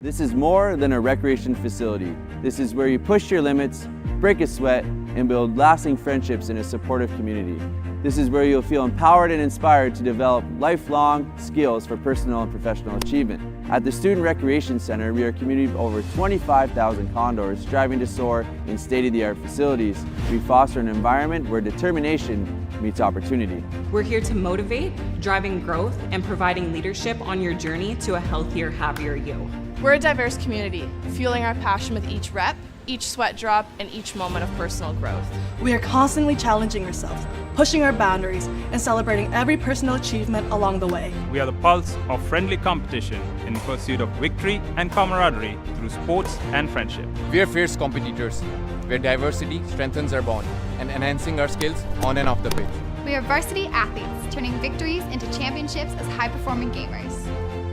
This is more than a recreation facility. This is where you push your limits, break a sweat, and build lasting friendships in a supportive community. This is where you'll feel empowered and inspired to develop lifelong skills for personal and professional achievement. At the Student Recreation Center, we are a community of over 25,000 Condors striving to soar in state-of-the-art facilities. We foster an environment where determination meets opportunity. We're here to motivate, driving growth, and providing leadership on your journey to a healthier, happier you. We're a diverse community, fueling our passion with each rep, each sweat drop, and each moment of personal growth. We are constantly challenging ourselves, pushing our boundaries, and celebrating every personal achievement along the way. We are the pulse of friendly competition in pursuit of victory and camaraderie through sports and friendship. We are fierce competitors, where diversity strengthens our bond and enhancing our skills on and off the pitch. We are varsity athletes, turning victories into championships as high-performing gamers.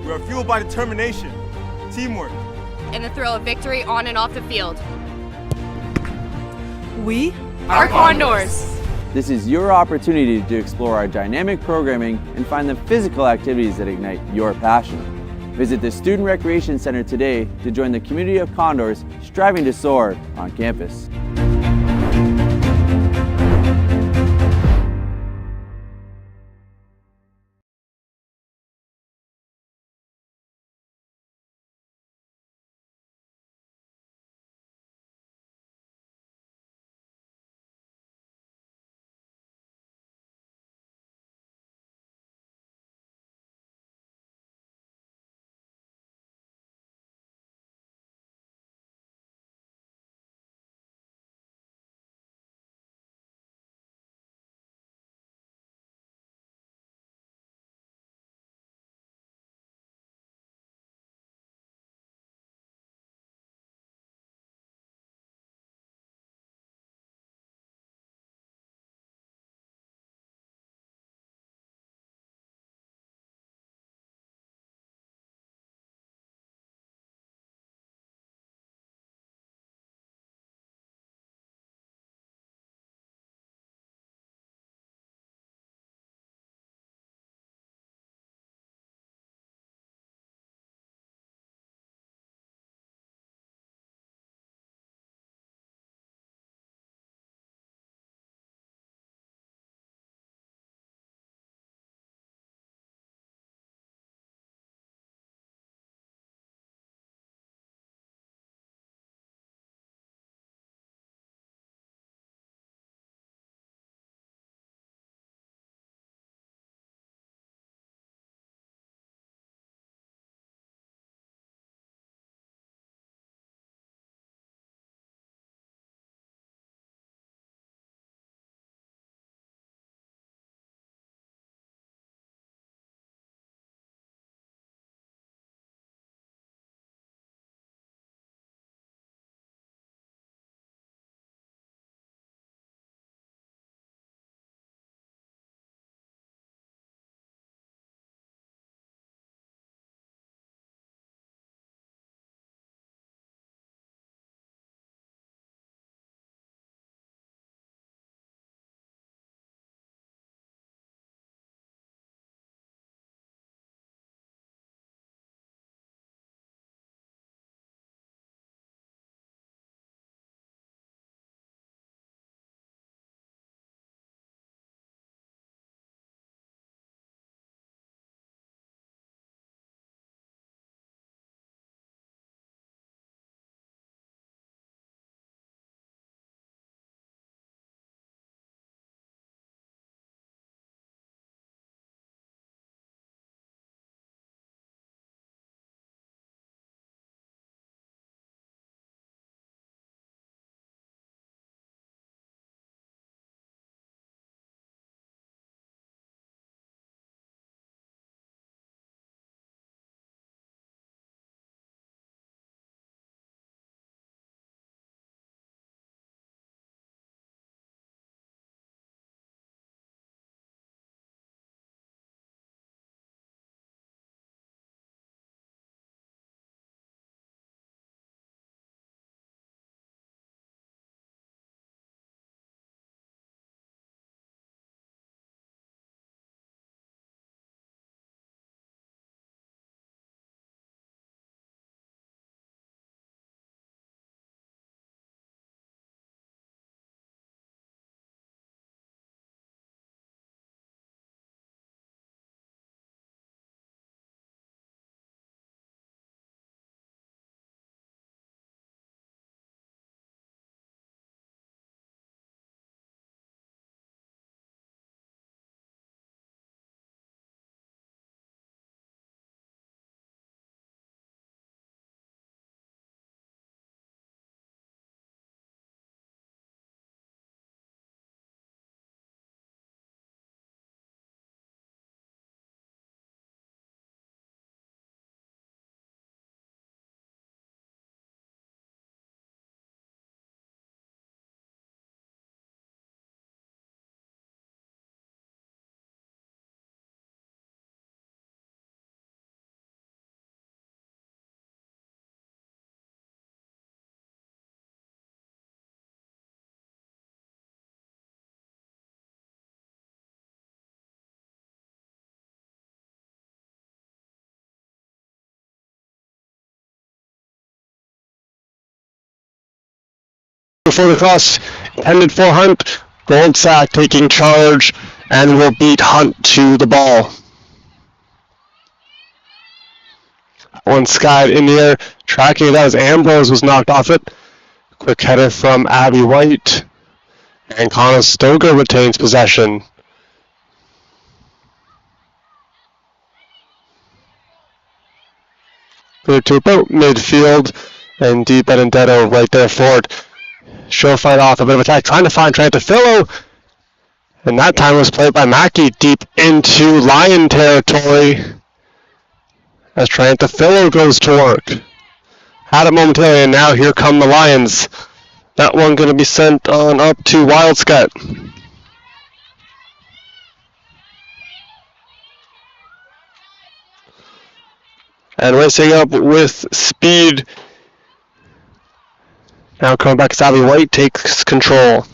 We are fueled by determination, teamwork, and the thrill of victory on and off the field. We are Condors. This is your opportunity to explore our dynamic programming and find the physical activities that ignite your passion. Visit the Student Recreation Center today to join the community of Condors striving to soar on campus. for the cross. Intended for Hunt. Goldsack taking charge and will beat Hunt to the ball. One skied in the air, tracking it out as Ambrose was knocked off it. Quick header from Abby White. And Conestoga retains possession. Clear to about midfield, and Di Benedetto right there for it. She'll fight off a bit of attack, trying to find Trantafillo. And that time was played by Mackey deep into Lion territory. As Trantafillo goes to work. Had it momentarily, and now here come the Lions. That one going to be sent on up to Wildscat. And racing up with speed. Now coming back, Abby White takes control.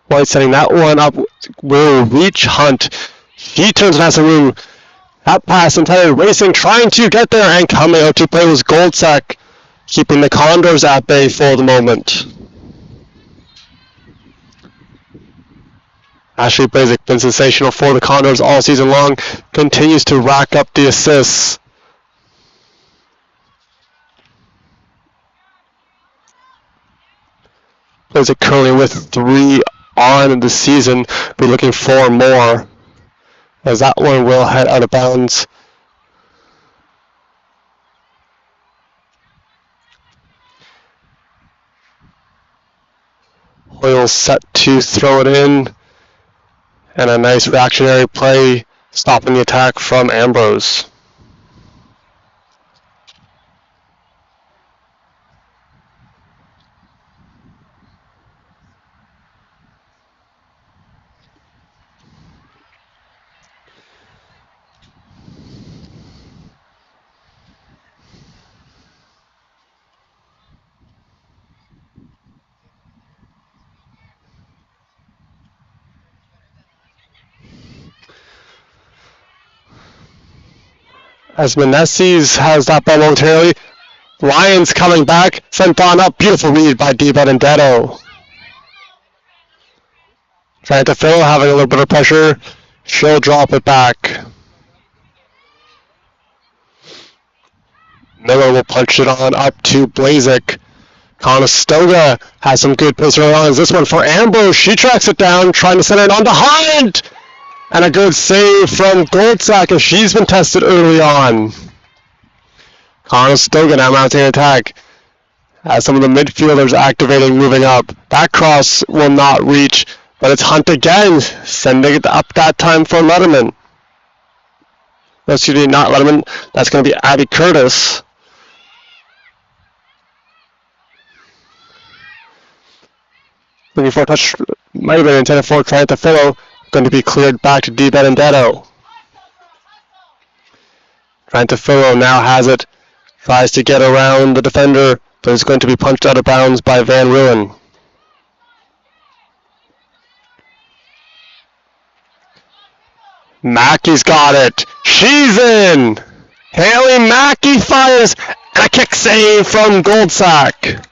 White setting that one up. Will reach Hunt. He turns and has some room. That pass intended racing, trying to get there, and coming out to play was Goldsack, keeping the Condors at bay for the moment. Ashley Blazik, been sensational for the Condors all season long, continues to rack up the assists. Blazik currently with 3 on the season, be looking for more. As that one will head out of bounds. Hoyle set to throw it in. And a nice reactionary play, stopping the attack from Ambrose. As Meneses has that ball momentarily. Lions coming back, sent on up, beautiful read by Di Benedetto. Trying to fill, having a little bit of pressure. She'll drop it back. Miller will punch it on up to Blazik. Conestoga has some good pace early on. This one for Ambrose. She tracks it down, trying to send it on to Hunt. And a good save from Goldsack as she's been tested early on. Conestoga now mounting an attack. As some of the midfielders activating, moving up. That cross will not reach, but it's Hunt again, sending it up that time for Letterman. No, excuse me, not Letterman. That's going to be Abby Curtis. Looking for a touch, might have been intended for Trantafillo. Going to be cleared back to Di Benedetto. Trantafillo now has it. Tries to get around the defender, but is going to be punched out of bounds by Van Ruin. Mackey's got it. She's in. Haley Mackey fires. And a kick save from Goldsack.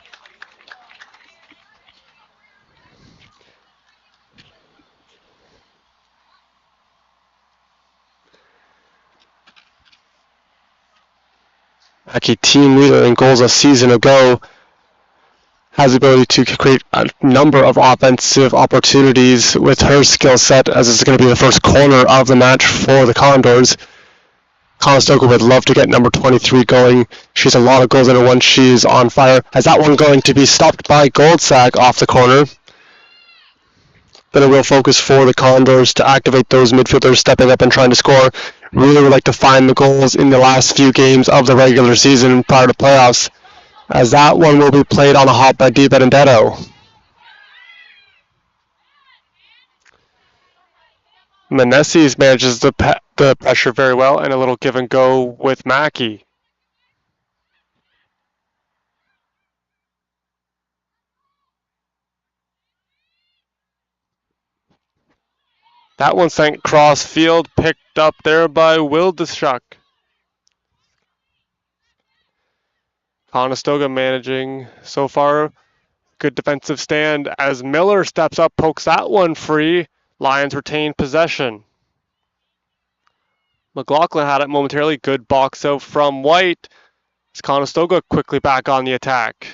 Mackey, team leader in goals a season ago, has the ability to create a number of offensive opportunities with her skill set, as it's going to be the first corner of the match for the Condors. Conestoga would love to get number 23 going. She's a lot of goals in her once she's on fire. Has that one going to be stopped by Goldsack off the corner. Been a real focus for the Condors to activate those midfielders stepping up and trying to score. Really would like to find the goals in the last few games of the regular season prior to playoffs, as that one will be played on a hop by Di Benedetto. Meneses manages the pressure very well, and a little give and go with Mackey. That one sent cross field, picked up there by Wildeshuk. Conestoga managing so far. Good defensive stand as Miller steps up, pokes that one free. Lions retain possession. McLaughlin had it momentarily. Good box out from White. As Conestoga quickly back on the attack.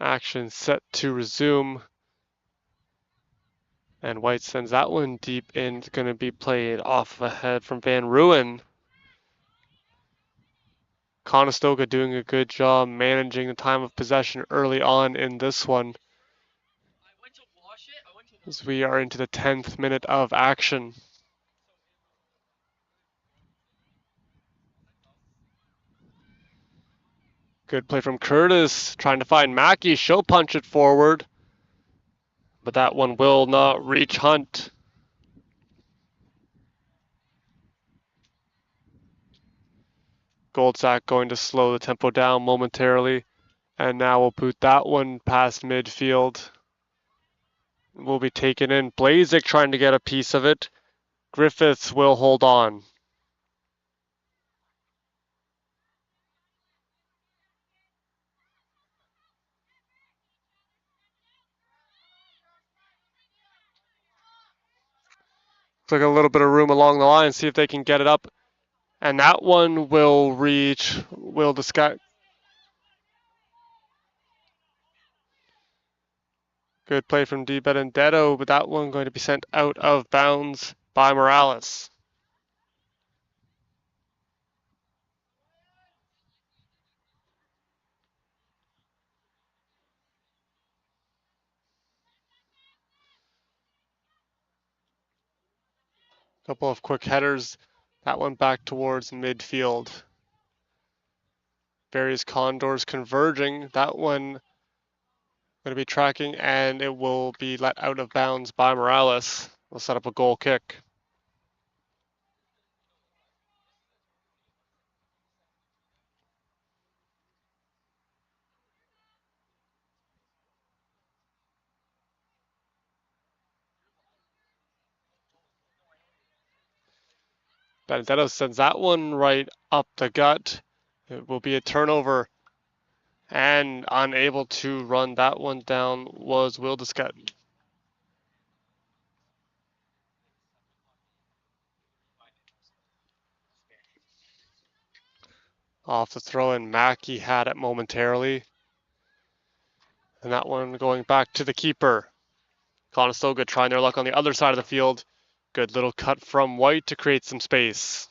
Action set to resume. And White sends that one deep in. It's going to be played off ahead from Van Ruin. Conestoga doing a good job managing the time of possession early on in this one. As we are into the 10th minute of action. Good play from Curtis, trying to find Mackey. She'll punch it forward. But that one will not reach Hunt. Goldsack going to slow the tempo down momentarily. And now we'll boot that one past midfield. Will be taken in. Blazik trying to get a piece of it. Griffiths will hold on. Looks like a little bit of room along the line. See if they can get it up. And that one will reach Will Descott. Good play from Di Benedetto, but that one going to be sent out of bounds by Morales. Couple of quick headers. That one back towards midfield. Various Condors converging. That one going to be tracking, and it will be let out of bounds by Morales. We'll set up a goal kick. Benedetto sends that one right up the gut. It will be a turnover. And unable to run that one down was Will Descott. Off the throw, and Mackey had it momentarily. And that one going back to the keeper. Conestoga trying their luck on the other side of the field. Good little cut from White to create some space.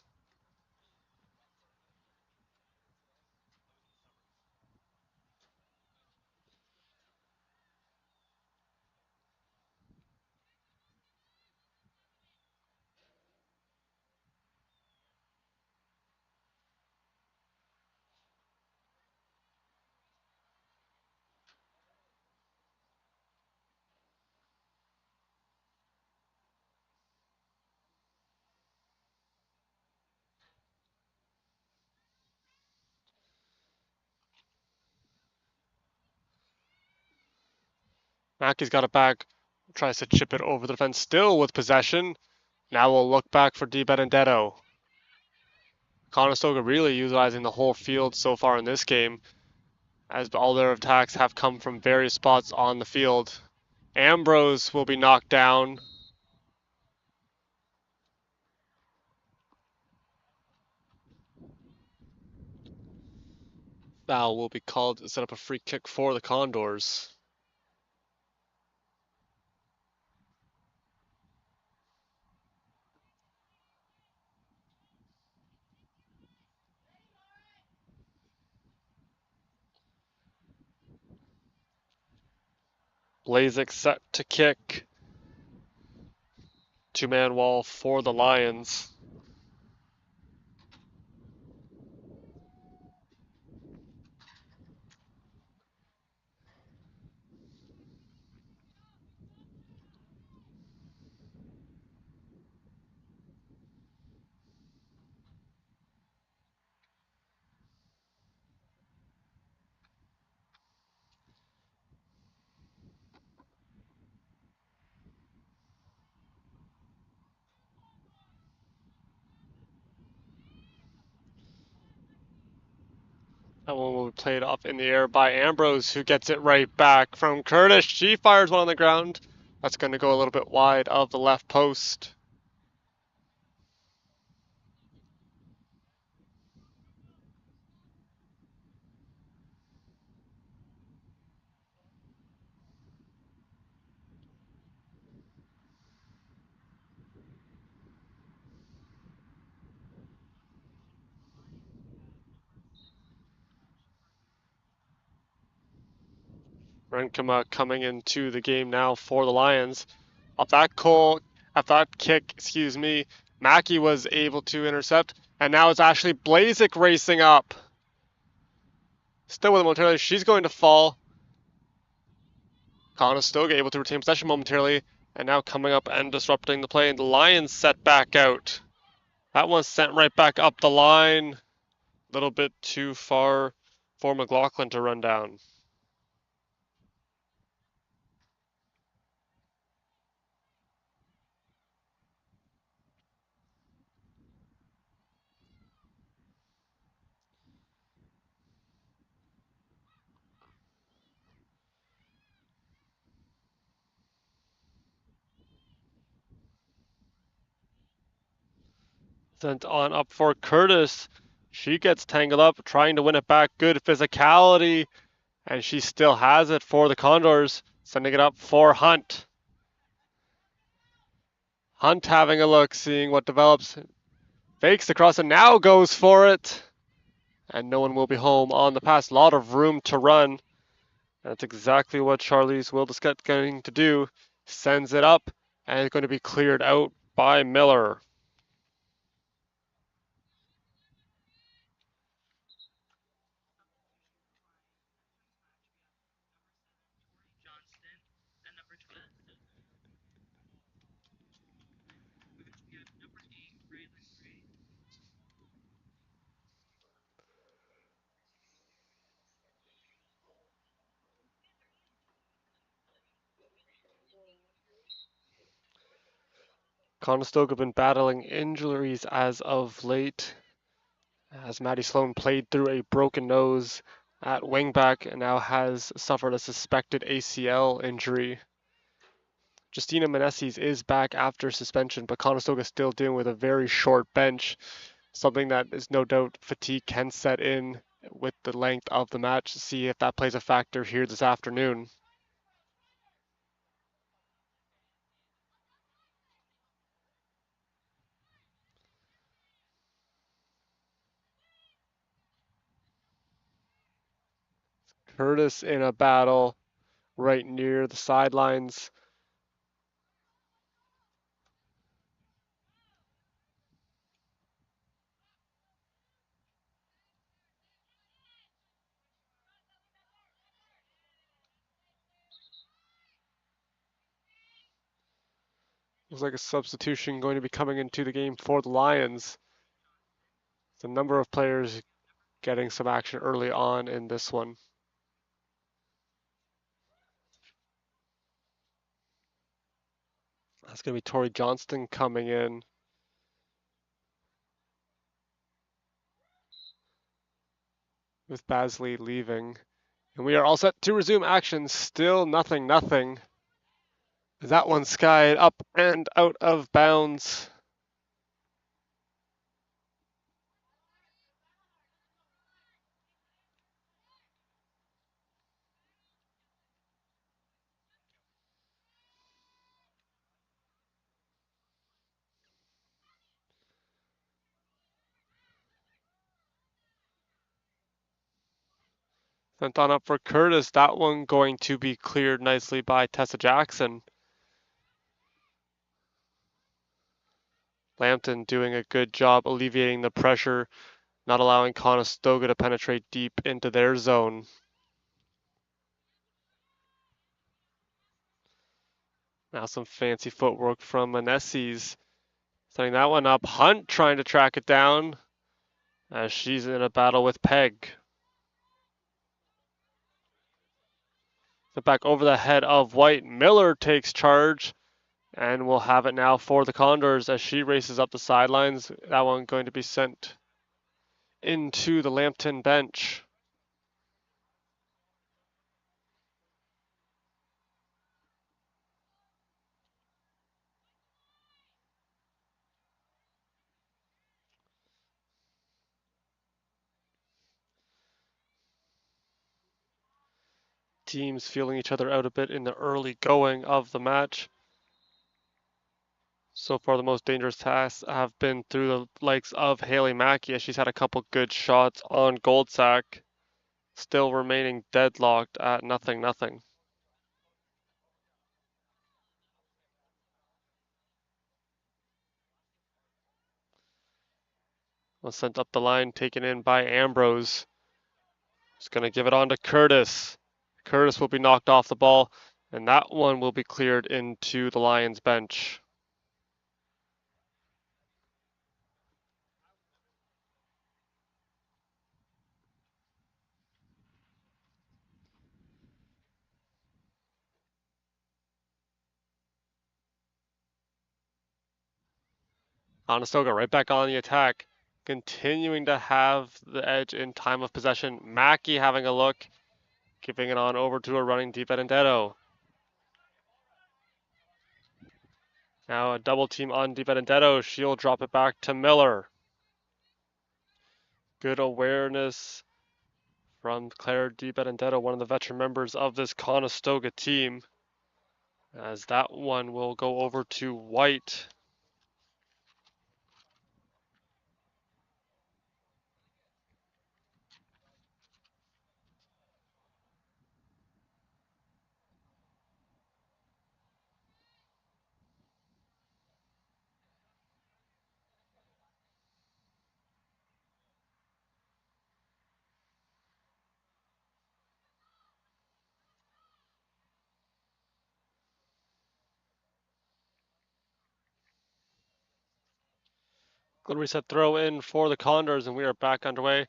Mackey's got it back. Tries to chip it over the defense, still with possession. Now we'll look back for Di Benedetto. Conestoga really utilizing the whole field so far in this game, as all their attacks have come from various spots on the field. Ambrose will be knocked down. Foul will be called to set up a free kick for the Condors. Blazek set to kick. Two-man wall for the Lions. That one will be played off in the air by Ambrose, who gets it right back from Curtis. She fires one on the ground. That's going to go a little bit wide of the left post. Renkema coming into the game now for the Lions. Off that kick, Mackey was able to intercept, and now it's Ashley Blazek racing up. Still with it momentarily, she's going to fall. Conestoga able to retain possession momentarily, and now coming up and disrupting the play, and the Lions set back out. That one's sent right back up the line. A little bit too far for McLaughlin to run down. Sent on up for Curtis. She gets tangled up, trying to win it back. Good physicality. And she still has it for the Condors. Sending it up for Hunt. Hunt having a look, seeing what develops. Fakes the cross and now goes for it. And no one will be home on the pass. A lot of room to run. That's exactly what Charlize Wildescott going to do. Sends it up and it's going to be cleared out by Miller. Conestoga have been battling injuries as of late, as Maddie Sloan played through a broken nose at wingback and now has suffered a suspected ACL injury. Justina Meneses is back after suspension, but Conestoga still dealing with a very short bench, something that is no doubt fatigue can set in with the length of the match. See if that plays a factor here this afternoon. Curtis in a battle right near the sidelines. Looks like a substitution going to be coming into the game for the Lions. The number of players getting some action early on in this one. That's going to be Tori Johnston coming in. With Basley leaving. And we are all set to resume action. Still nothing. That one skied up and out of bounds. Sent on up for Curtis. That one going to be cleared nicely by Tessa Jackson. Lambton doing a good job alleviating the pressure, not allowing Conestoga to penetrate deep into their zone. Now some fancy footwork from Manessis. Setting that one up. Hunt trying to track it down as she's in a battle with Peg. So back over the head of White. Miller takes charge and we'll have it now for the Condors as she races up the sidelines. That one going to be sent into the Lambton bench. Teams feeling each other out a bit in the early going of the match. So far, the most dangerous tasks have been through the likes of Haley Mackey as she's had a couple good shots on Goldsack, still remaining deadlocked at 0-0. Was sent up the line, taken in by Ambrose. Just going to give it on to Curtis. Curtis will be knocked off the ball, and that one will be cleared into the Lions bench. Conestoga right back on the attack, continuing to have the edge in time of possession. Mackey having a look, giving it on over to a running Di Benedetto. Now a double team on Di Benedetto. She'll drop it back to Miller. Good awareness from Claire Di Benedetto, one of the veteran members of this Conestoga team, as that one will go over to White. Good reset throw in for the Condors, and we are back underway.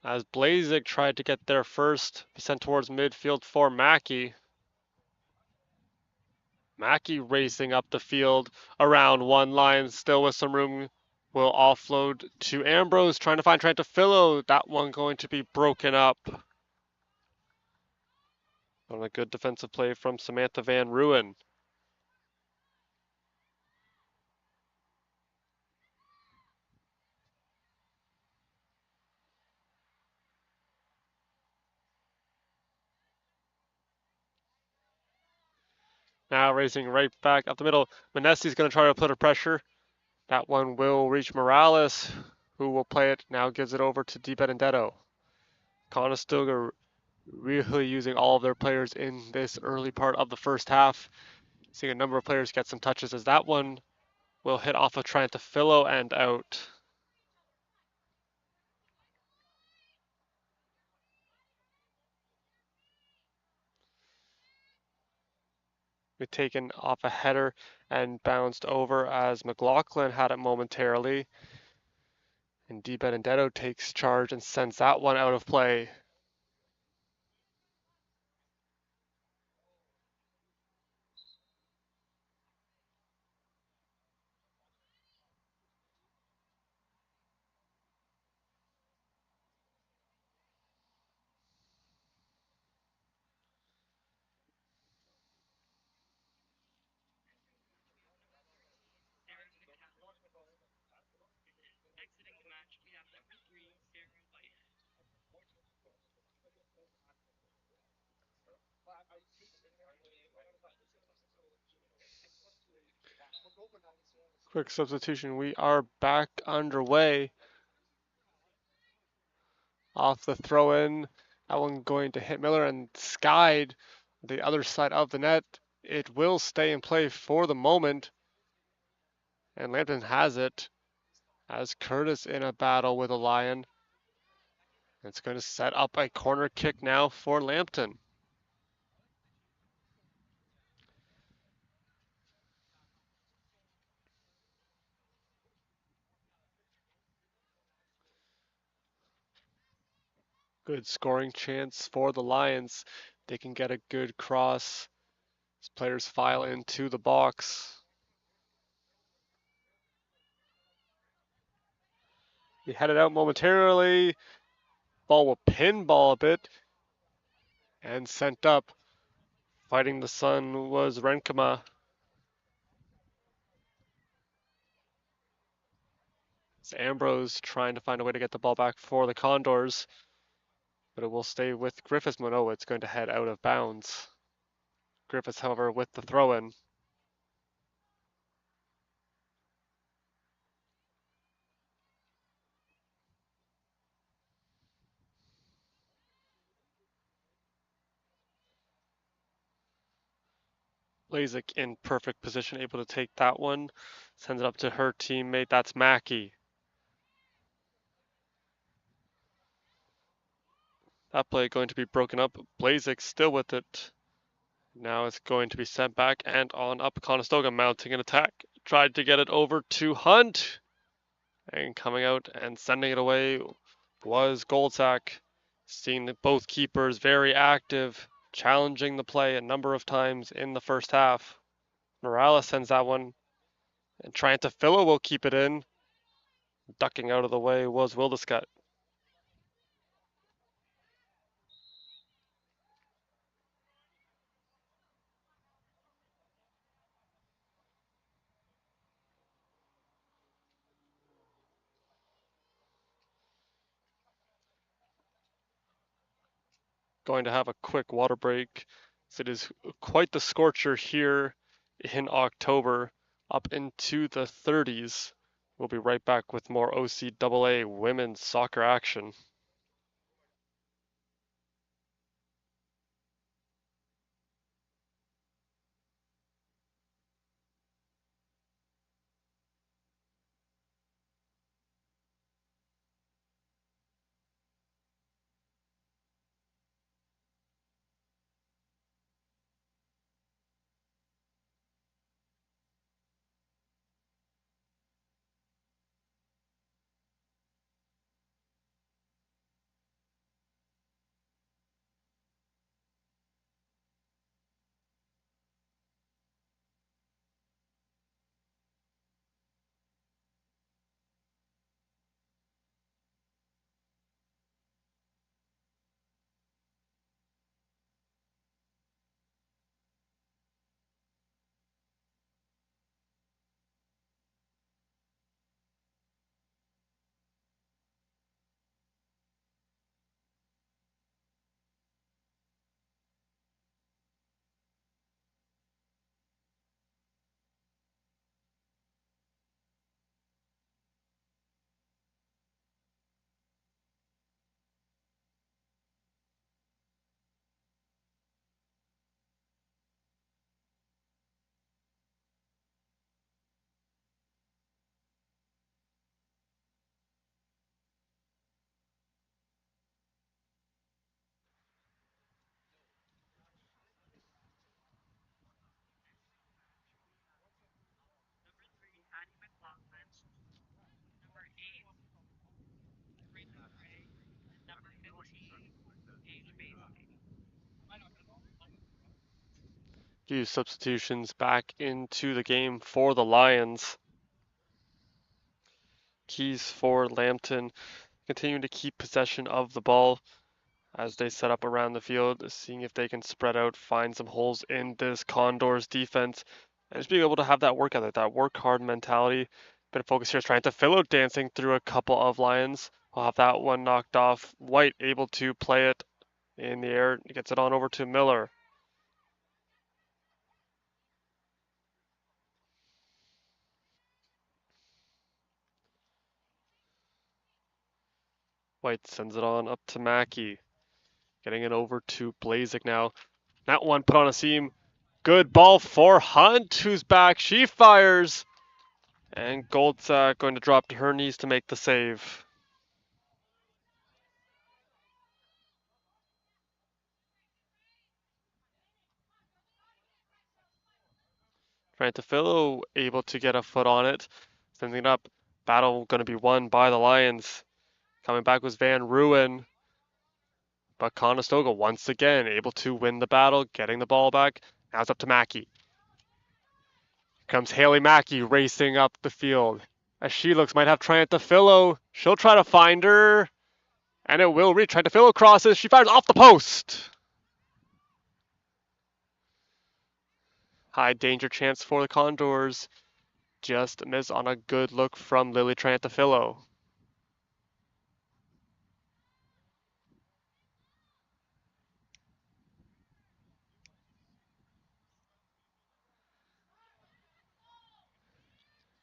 As Blazik tried to get there first, be sent towards midfield for Mackey. Mackey racing up the field around one line, still with some room. Will offload to Ambrose, trying to find Trentafillo. That one going to be broken up. On a good defensive play from Samantha Van Ruin. Now racing right back up the middle. Manessi's going to try to put a pressure. That one will reach Morales, who will play it. Now gives it over to Di Benedetto. Conestoga really using all of their players in this early part of the first half. Seeing a number of players get some touches as that one will hit off of Trentafillo and out. Be taken off a header and bounced over as McLaughlin had it momentarily. And Di Benedetto takes charge and sends that one out of play. Quick substitution. We are back underway. Off the throw in That one going to hit Miller and skied the other side of the net. It will stay in play for the moment. And Lambton has it as Curtis in a battle with a Lion. It's going to set up a corner kick now for Lambton. Good scoring chance for the Lions. They can get a good cross. As players file into the box. He headed out momentarily. Ball will pinball a bit and sent up. Fighting the sun was Renkema. It's Ambrose trying to find a way to get the ball back for the Condors, but it will stay with Griffiths. Manoa. It's going to head out of bounds. Griffiths, however, with the throw-in. Lazik in perfect position, able to take that one. Sends it up to her teammate. That's Mackey. That play going to be broken up. Blazik still with it. Now it's going to be sent back and on up. Conestoga mounting an attack. Tried to get it over to Hunt. And coming out and sending it away was Goldsack. Seeing both keepers very active, challenging the play a number of times in the first half. Morales sends that one. And Trantafillo will keep it in. Ducking out of the way was Wildescott. Going to have a quick water break. So it is quite the scorcher here in October, up into the 30s. We'll be right back with more OCAA women's soccer action. Few substitutions back into the game for the Lions. Keys for Lambton continuing to keep possession of the ball as they set up around the field, seeing if they can spread out, find some holes in this Condors defense, and just being able to have that work ethic, that work hard mentality. Bit of focus here is trying to fill out dancing through a couple of Lions. We'll have that one knocked off. White able to play it in the air. He gets it on over to Miller. White sends it on up to Mackey. Getting it over to Blazik now. That one put on a seam. Good ball for Hunt, who's back. She fires. And Goldsack going to drop to her knees to make the save. Trantafillo able to get a foot on it. Sending it up. Battle going to be won by the Lions. Coming back was Van Ruin. But Conestoga once again able to win the battle, getting the ball back. Now it's up to Mackey. Comes Haley Mackey racing up the field. As she looks, might have Trantafillo. She'll try to find her. And it will reach. Trantafillo crosses. She fires off the post. High danger chance for the Condors. Just miss on a good look from Lily Trantafillo.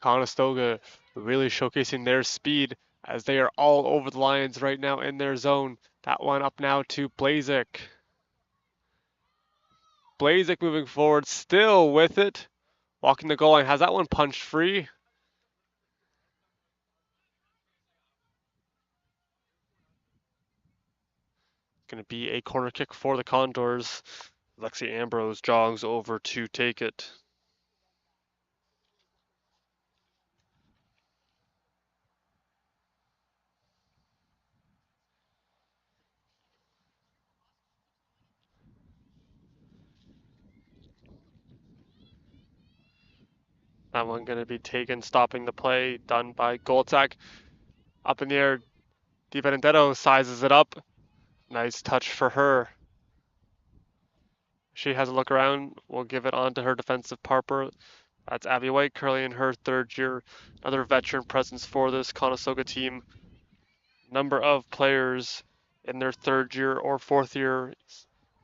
Conestoga really showcasing their speed as they are all over the Lions right now in their zone. That one up now to Blazik. Blazik moving forward, still with it. Walking the goal line, has that one punched free. Going to be a corner kick for the Condors. Lexi Ambrose jogs over to take it. That one going to be taken, stopping the play, done by Goldsack. Up in the air, Di Benedetto sizes it up. Nice touch for her. She has a look around. We'll give it on to her defensive partner. That's Abby White, currently in her third year. Another veteran presence for this Conestoga team. Number of players in their third year or fourth year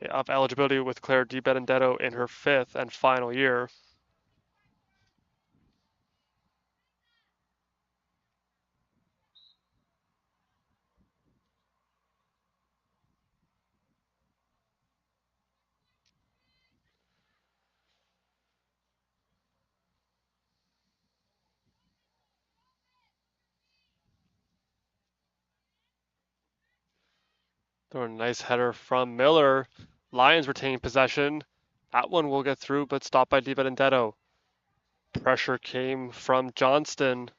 of eligibility, with Claire Di Benedetto in her fifth and final year. Throw a nice header from Miller. Lions retain possession. That one will get through, but stopped by Di Benedetto. Pressure came from Johnston.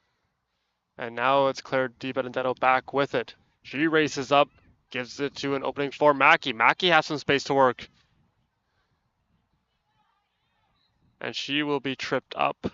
And now it's Claire Di Benedetto back with it. She races up, gives it to an opening for Mackey. Mackey has some space to work. And she will be tripped up.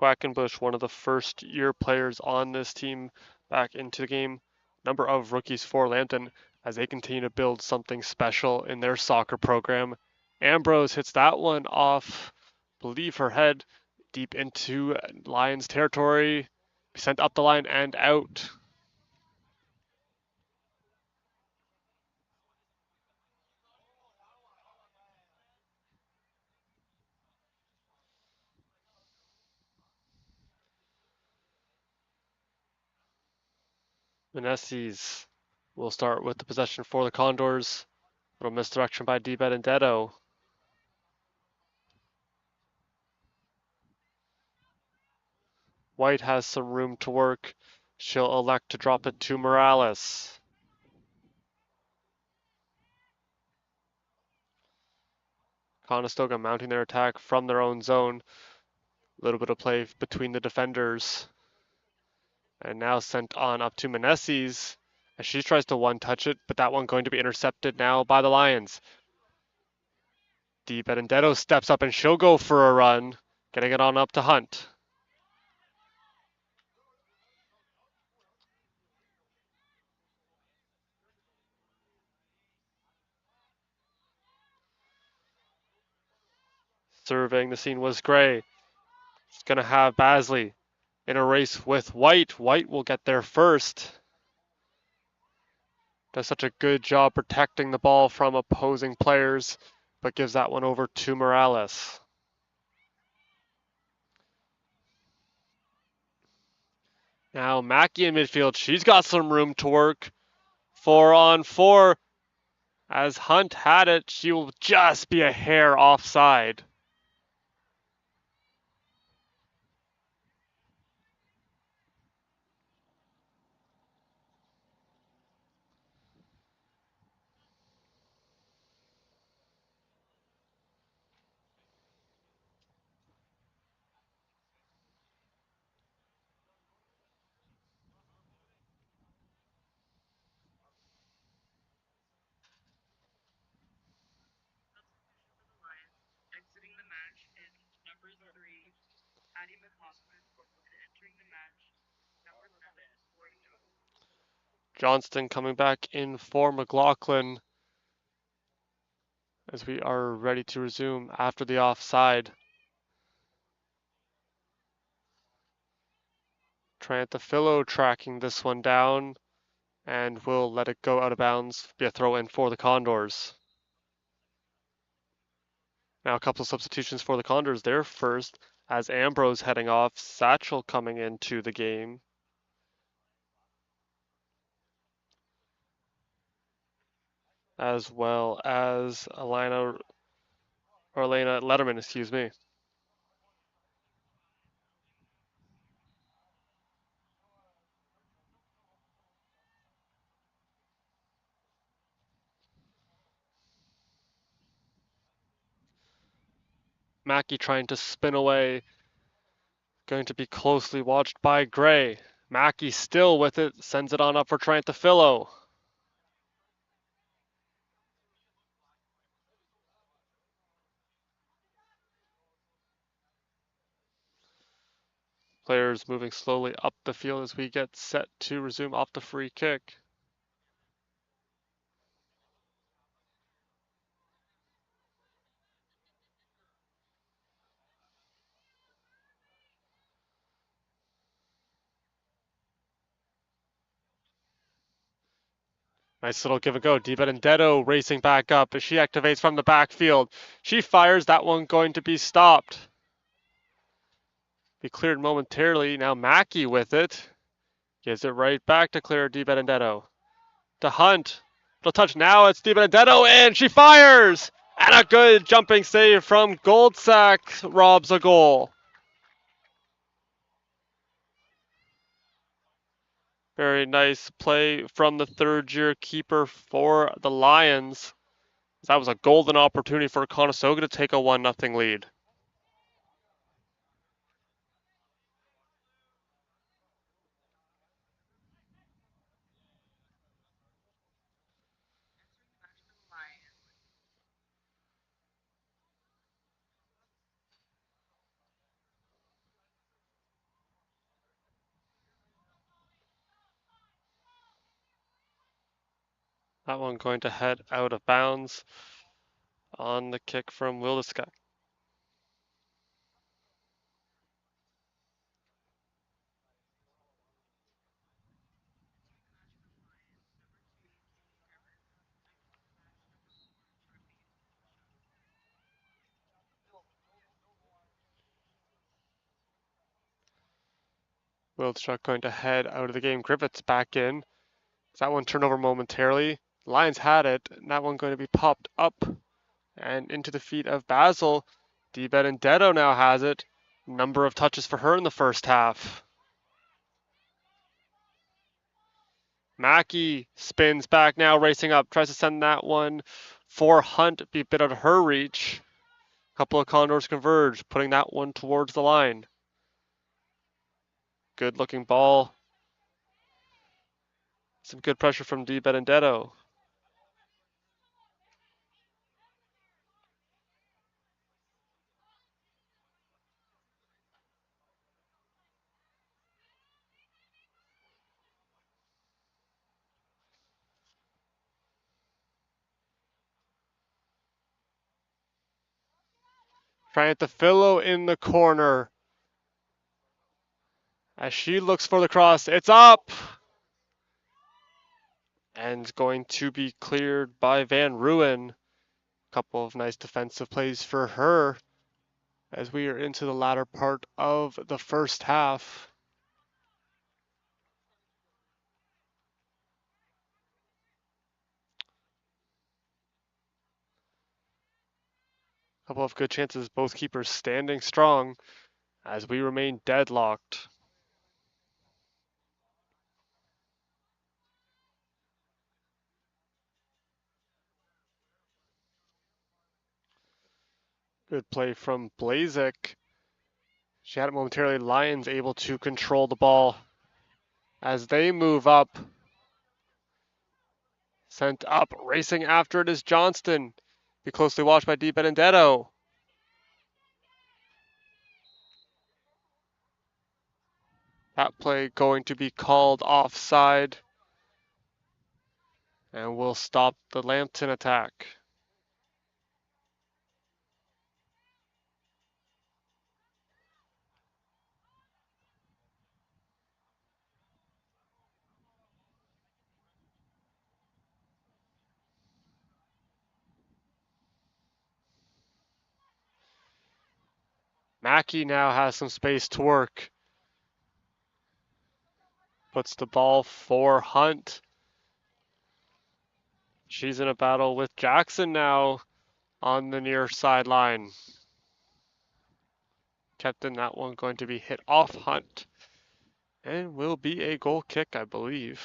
Quackenbush, one of the first year players on this team, back into the game. Number of rookies for Lambton as they continue to build something special in their soccer program. Ambrose hits that one off, believe her head, deep into Lions territory. Sent up the line and out. Meneses will start with the possession for the Condors. Little misdirection by Di Benedetto. White has some room to work. She'll elect to drop it to Morales. Conestoga mounting their attack from their own zone. A little bit of play between the defenders. And now sent on up to Meneses as she tries to one-touch it, but that one going to be intercepted now by the Lions. Di Benedetto steps up and she'll go for a run, getting it on up to Hunt. Surveying the scene was Gray. She's going to have Basley in a race with White. White will get there first. Does such a good job protecting the ball from opposing players, but gives that one over to Morales. Now Mackey in midfield. She's got some room to work. 4-on-4. As Hunt had it, she will just be a hair offside. Johnston coming back in for McLaughlin as we are ready to resume after the offside. Trantafillo tracking this one down and will let it go out of bounds. Be a throw in for the Condors. Now a couple of substitutions for the Condors there first as Ambrose heading off, Satchel coming into the game. As well as Elena Letterman, excuse me. Mackey trying to spin away. Going to be closely watched by Gray. Mackey still with it, sends it on up for Trantafillo. Players moving slowly up the field as we get set to resume off the free kick. Nice little give and go. Di Benedetto racing back up as she activates from the backfield. She fires, that one going to be stopped. Be cleared momentarily. Now Mackey with it. Gives it right back to clear Di Benedetto. To Hunt. Little touch now, it's Di Benedetto and she fires! And a good jumping save from Goldsack robs a goal. Very nice play from the third-year keeper for the Lions. That was a golden opportunity for Conestoga to take a 1-0 lead. That one going to head out of bounds on the kick from Wildeska. Wildstruck going to head out of the game. Griffiths back in. That one turned over momentarily. Lions had it. And that one going to be popped up and into the feet of Basil. Di Benedetto now has it. Number of touches for her in the first half. Mackey spins back now, racing up. Tries to send that one for Hunt. Be a bit out of her reach. A couple of Condors converge, putting that one towards the line. Good looking ball. Some good pressure from Di Benedetto. Trantafillo in the corner. As she looks for the cross, it's up! And going to be cleared by Van Ruin. Couple of nice defensive plays for her as we are into the latter part of the first half. Couple of good chances, both keepers standing strong as we remain deadlocked. Good play from Blazik. She had it momentarily. Lions able to control the ball as they move up. Sent up, racing after it is Johnston. Be closely watched by Di Benedetto. That play going to be called offside and will stop the Lambton attack. Mackey now has some space to work. Puts the ball for Hunt. She's in a battle with Jackson now on the near sideline. Kept in that one, going to be hit off Hunt. And will be a goal kick, I believe.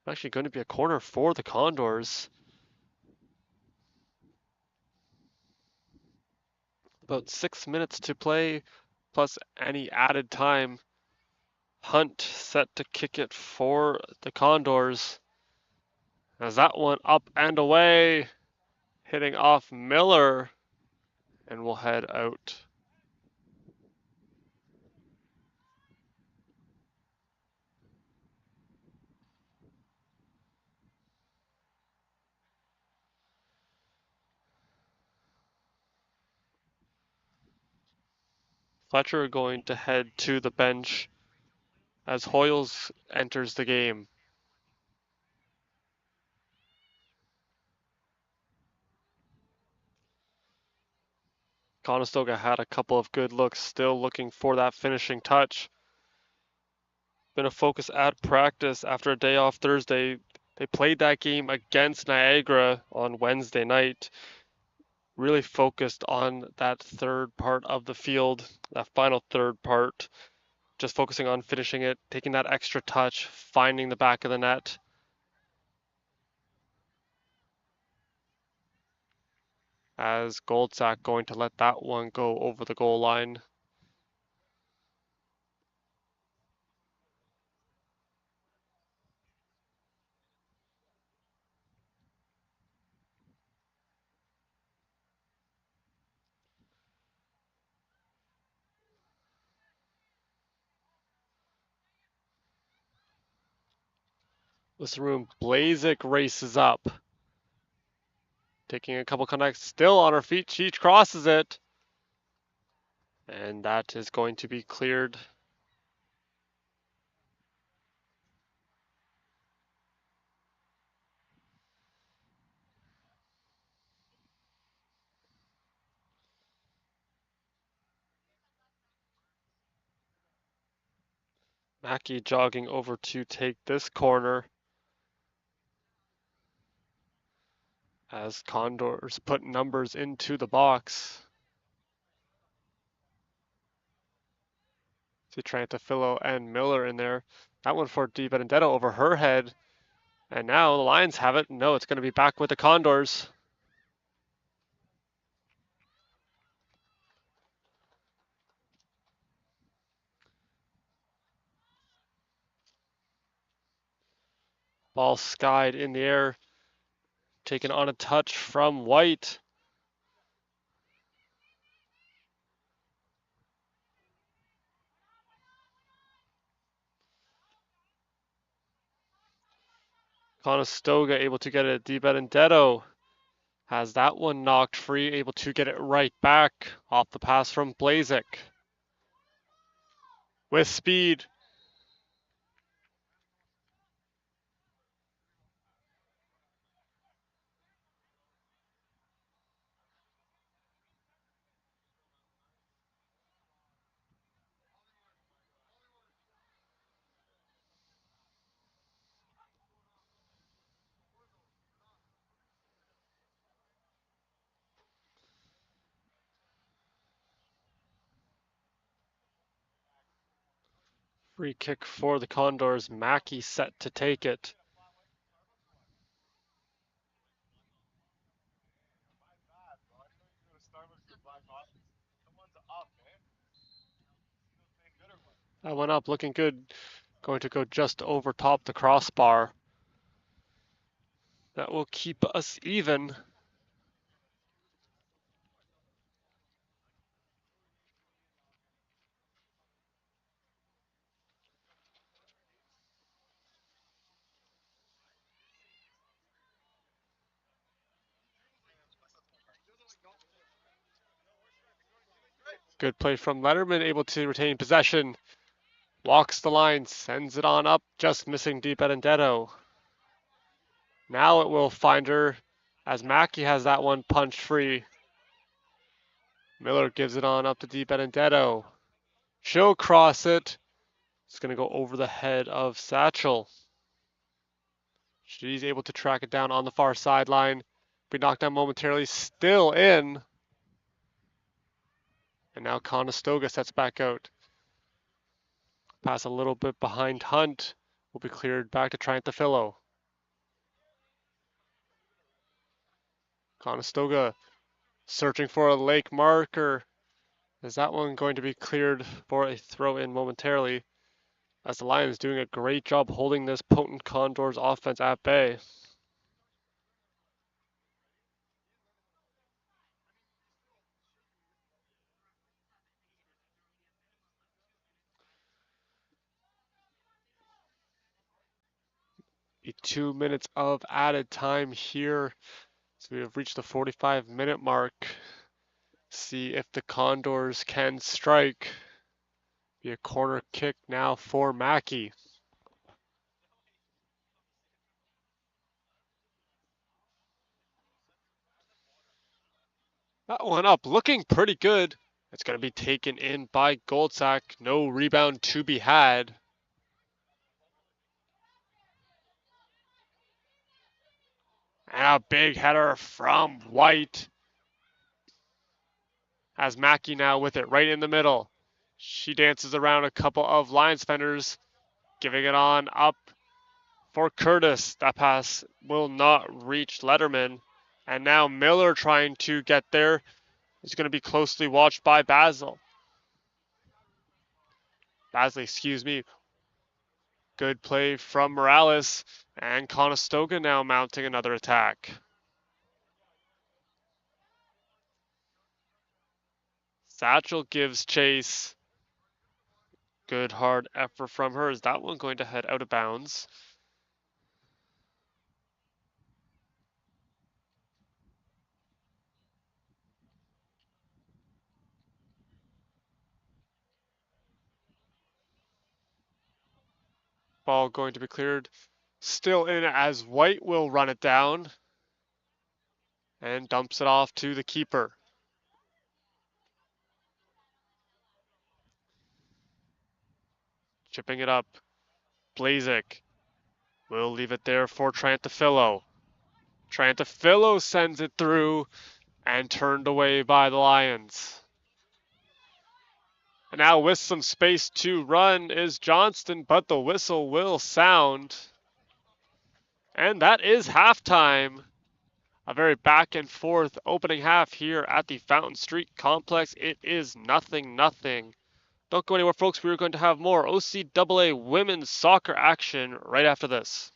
Actually going to be a corner for the Condors. About 6 minutes to play, plus any added time. Hunt set to kick it for the Condors. As that one up and away, hitting off Miller, and will head out. Fletcher going to head to the bench as Hoyles enters the game. Conestoga had a couple of good looks, still looking for that finishing touch. Been a focus at practice after a day off Thursday. They played that game against Niagara on Wednesday night. Really focused on that third part of the field, that final third part. Just focusing on finishing it, taking that extra touch, finding the back of the net. As Goldsack going to let that one go over the goal line. This room, Blazik races up. Taking a couple connects, still on her feet, she crosses it. And that is going to be cleared. Mackey jogging over to take this corner. As Condors put numbers into the box. See Trantafillo and Miller in there. That one for Di Benedetto over her head. And now the Lions have it. No, it's going to be back with the Condors. Ball skied in the air. Taken on a touch from White. Conestoga able to get it. Di Benedetto Has that one knocked free, able to get it right back off the pass from Blazik. With speed. Free kick for the Condors. Mackey set to take it. That went up looking good. Going to go just over top the crossbar. That will keep us even. Good play from Letterman, able to retain possession. Walks the line, sends it on up, just missing Di Benedetto. Now it will find her as Mackey has that one punched free. Miller gives it on up to Di Benedetto. She'll cross it. It's going to go over the head of Satchel. She's able to track it down on the far sideline. Be knocked down momentarily, still in. And now Conestoga sets back out. Pass a little bit behind Hunt. Will be cleared back to Triantafillo. Conestoga searching for a lake marker. Is that one going to be cleared for a throw in momentarily? As the Lions doing a great job holding this potent Condors offense at bay. The 2 minutes of added time here. So we have reached the 45-minute mark. See if the Condors can strike. Be a corner kick now for Mackey. That one up, looking pretty good. It's going to be taken in by Goldsack. No rebound to be had. And a big header from White. Has Mackey now with it right in the middle. She dances around a couple of Lions defenders, giving it on up for Curtis. That pass will not reach Letterman. And now Miller trying to get there. Is going to be closely watched by Basley, excuse me. Good play from Morales. And Conestoga now mounting another attack. Satchel gives chase. Good hard effort from her. Is that one going to head out of bounds? Ball going to be cleared. Still in as White will run it down. And dumps it off to the keeper. Chipping it up. Blazik will leave it there for Triantafillo. Triantafillo sends it through and turned away by the Lions. And now with some space to run is Johnston, but the whistle will sound. And that is halftime. A very back and forth opening half here at the Fountain Street Complex. It is 0-0. Don't go anywhere, folks. We're going to have more OCAA women's soccer action right after this.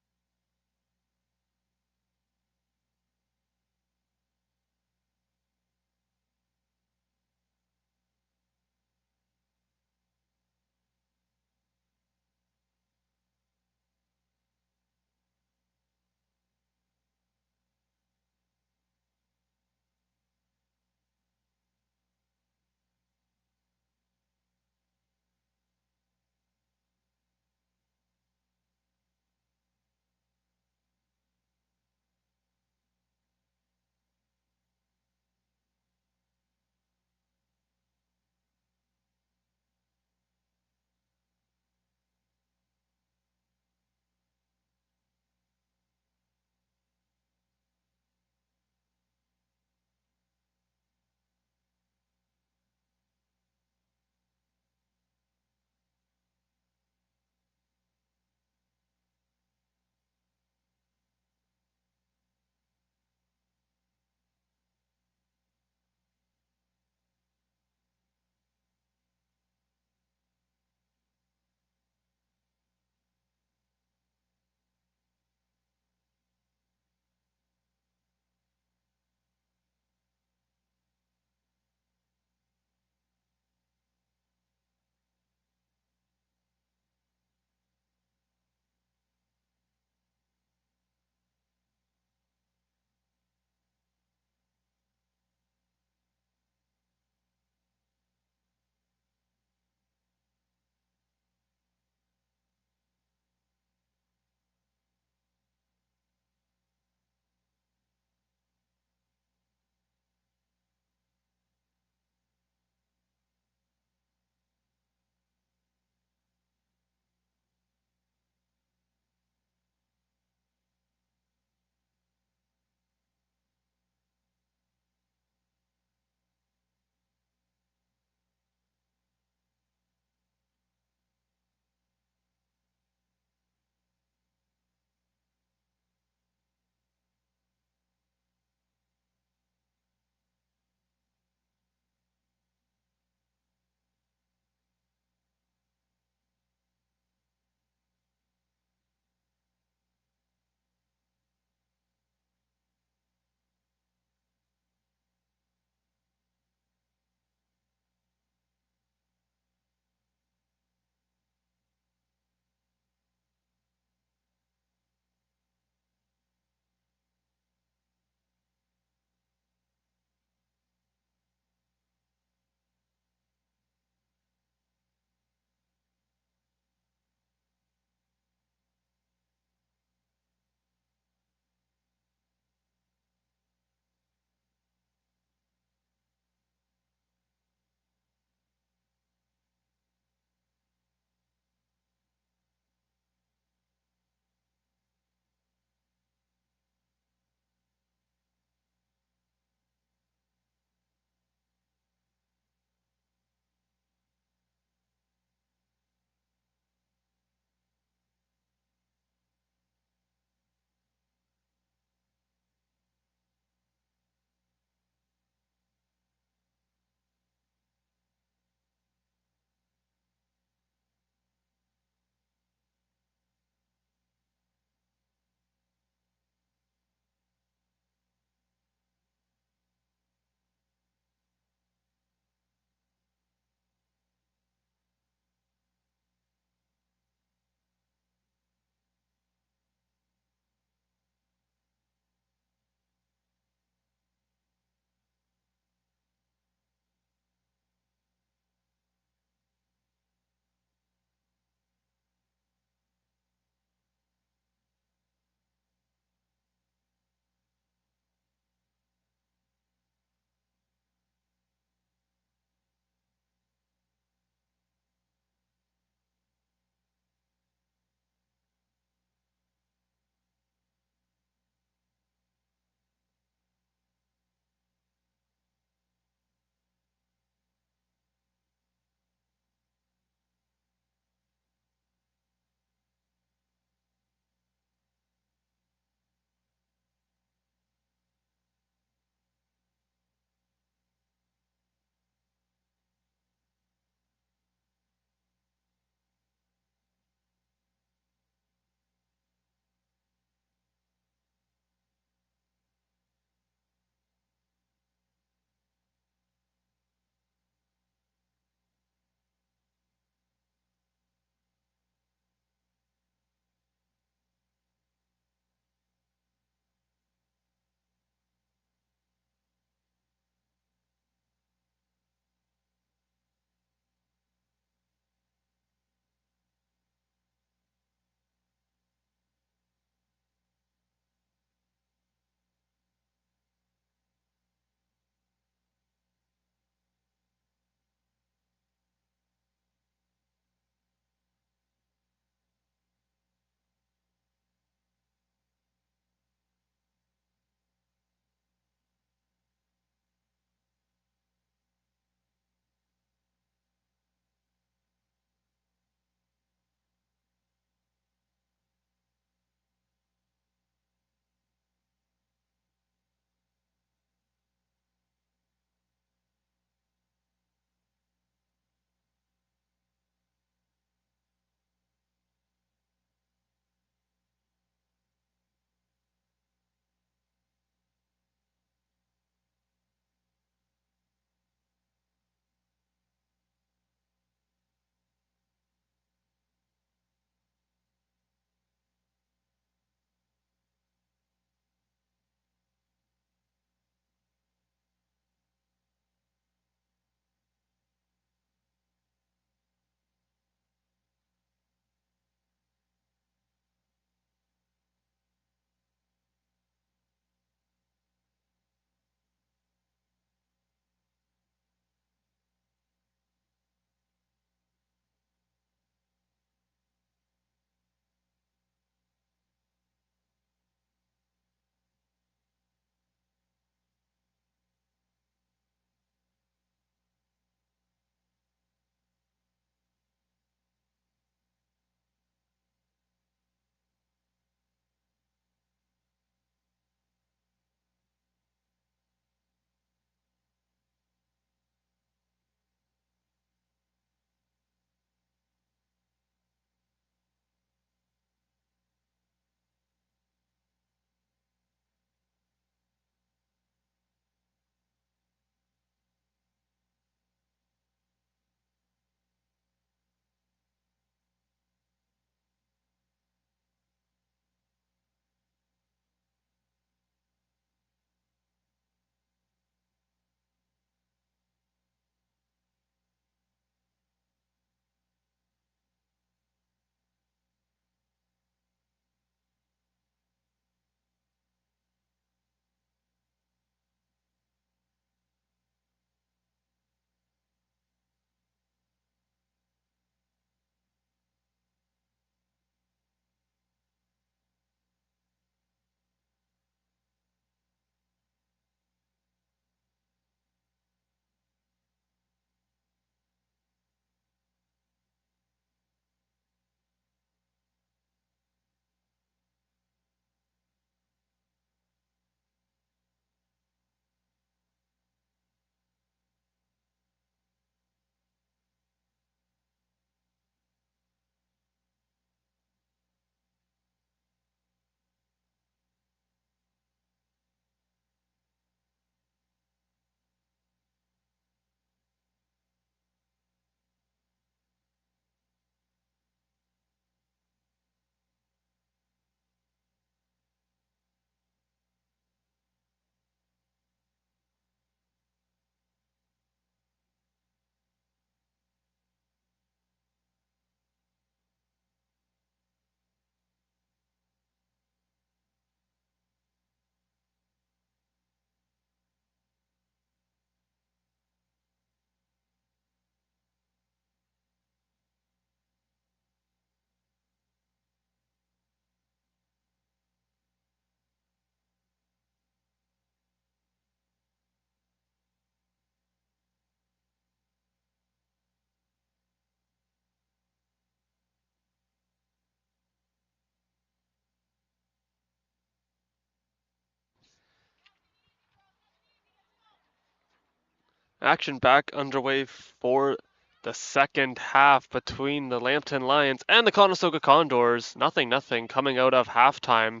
Action back underway for the second half between the Lambton Lions and the Conestoga Condors. 0-0 coming out of halftime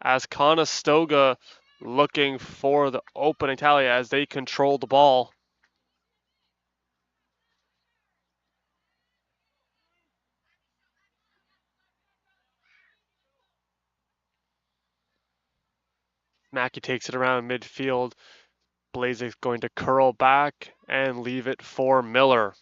as Conestoga looking for the opening tally as they control the ball. Mackey takes it around midfield. Blazek's going to curl back and leave it for Miller.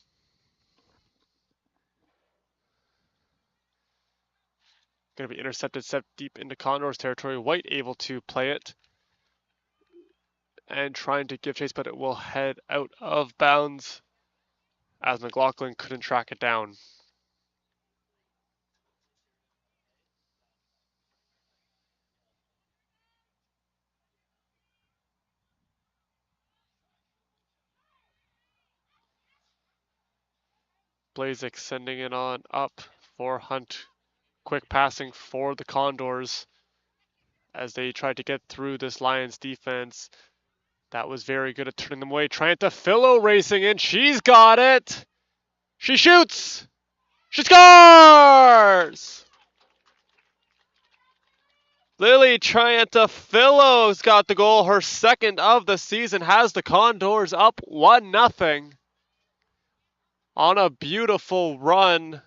Going to be intercepted, set deep into Condors territory. White able to play it and trying to give chase, but it will head out of bounds as McLaughlin couldn't track it down. Blazek sending it on up for Hunt. Quick passing for the Condors as they tried to get through this Lions defense. That was very good at turning them away. Triantafillo racing in. She's got it. She shoots. She scores! Lily Triantafillo's got the goal. Her second of the season has the Condors up 1-0 on a beautiful run.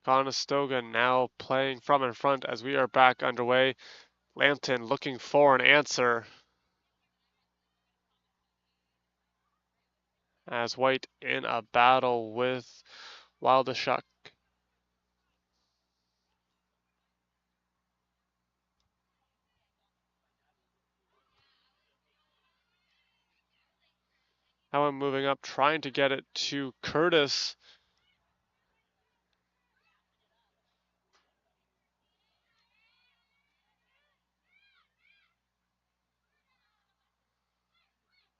Conestoga now playing from in front as we are back underway. Lambton looking for an answer as White in a battle with Wildashuk. Now I'm moving up, trying to get it to Curtis.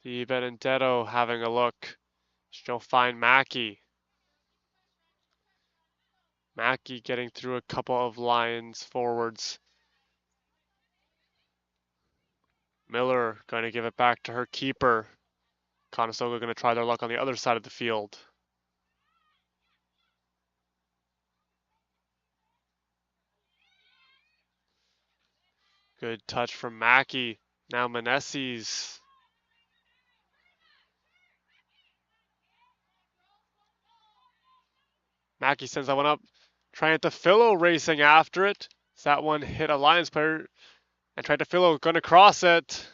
The Benedetto having a look. She'll find Mackey. Mackey getting through a couple of Lions forwards. Miller going to give it back to her keeper. Conestoga going to try their luck on the other side of the field. Good touch from Mackey. Now Meneses. Mackey sends that one up. Triantafillo racing after it. As that one hit a Lions player. And Triantafillo going to cross it.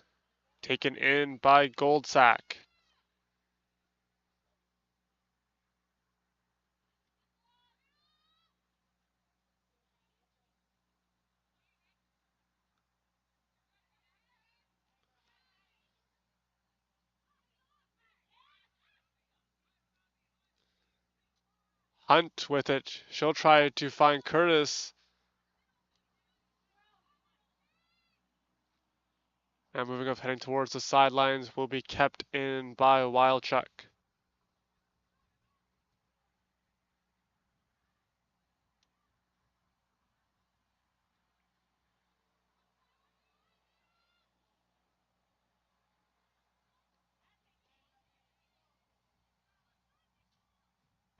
Taken in by Goldsack. Hunt with it. She'll try to find Curtis. And moving up, heading towards the sidelines, will be kept in by Wildchuck.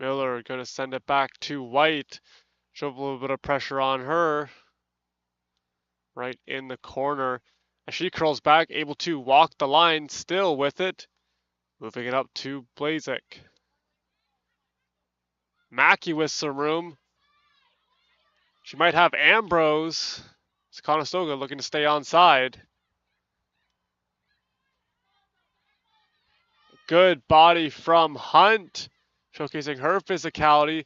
Miller going to send it back to White. Show a little bit of pressure on her. Right in the corner. As she curls back, able to walk the line, still with it. Moving it up to Blazek. Mackey with some room. She might have Ambrose. It's Conestoga looking to stay onside. Good body from Hunt. Showcasing her physicality.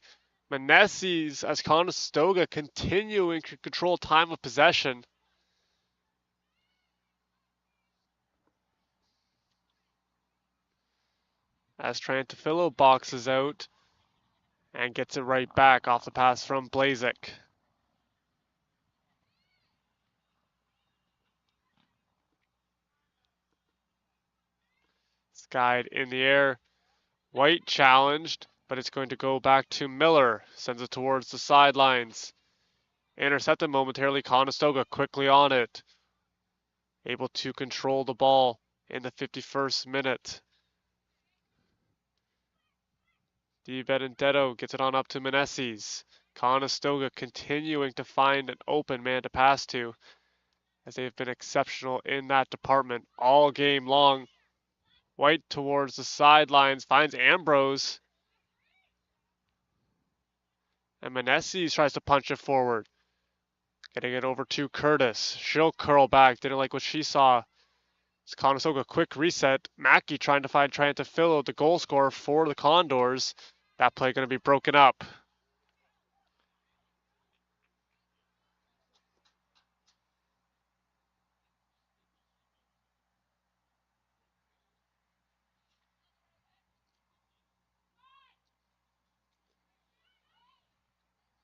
Meneses as Conestoga continuing to control time of possession. as Trantafillo boxes out and gets it right back off the pass from Blazik. Skied in the air. White challenged, but it's going to go back to Miller. Sends it towards the sidelines. Intercepted momentarily. Conestoga quickly on it. Able to control the ball in the 51st minute. Di Benedetto gets it on up to Meneses. Conestoga continuing to find an open man to pass to, as they've been exceptional in that department all game long. White towards the sidelines, finds Ambrose. And Meneses tries to punch it forward. Getting it over to Curtis. She'll curl back, didn't like what she saw. It's Conestoga quick reset. Mackey trying to find Trantafillo, the goal scorer for the Condors. That play going to be broken up.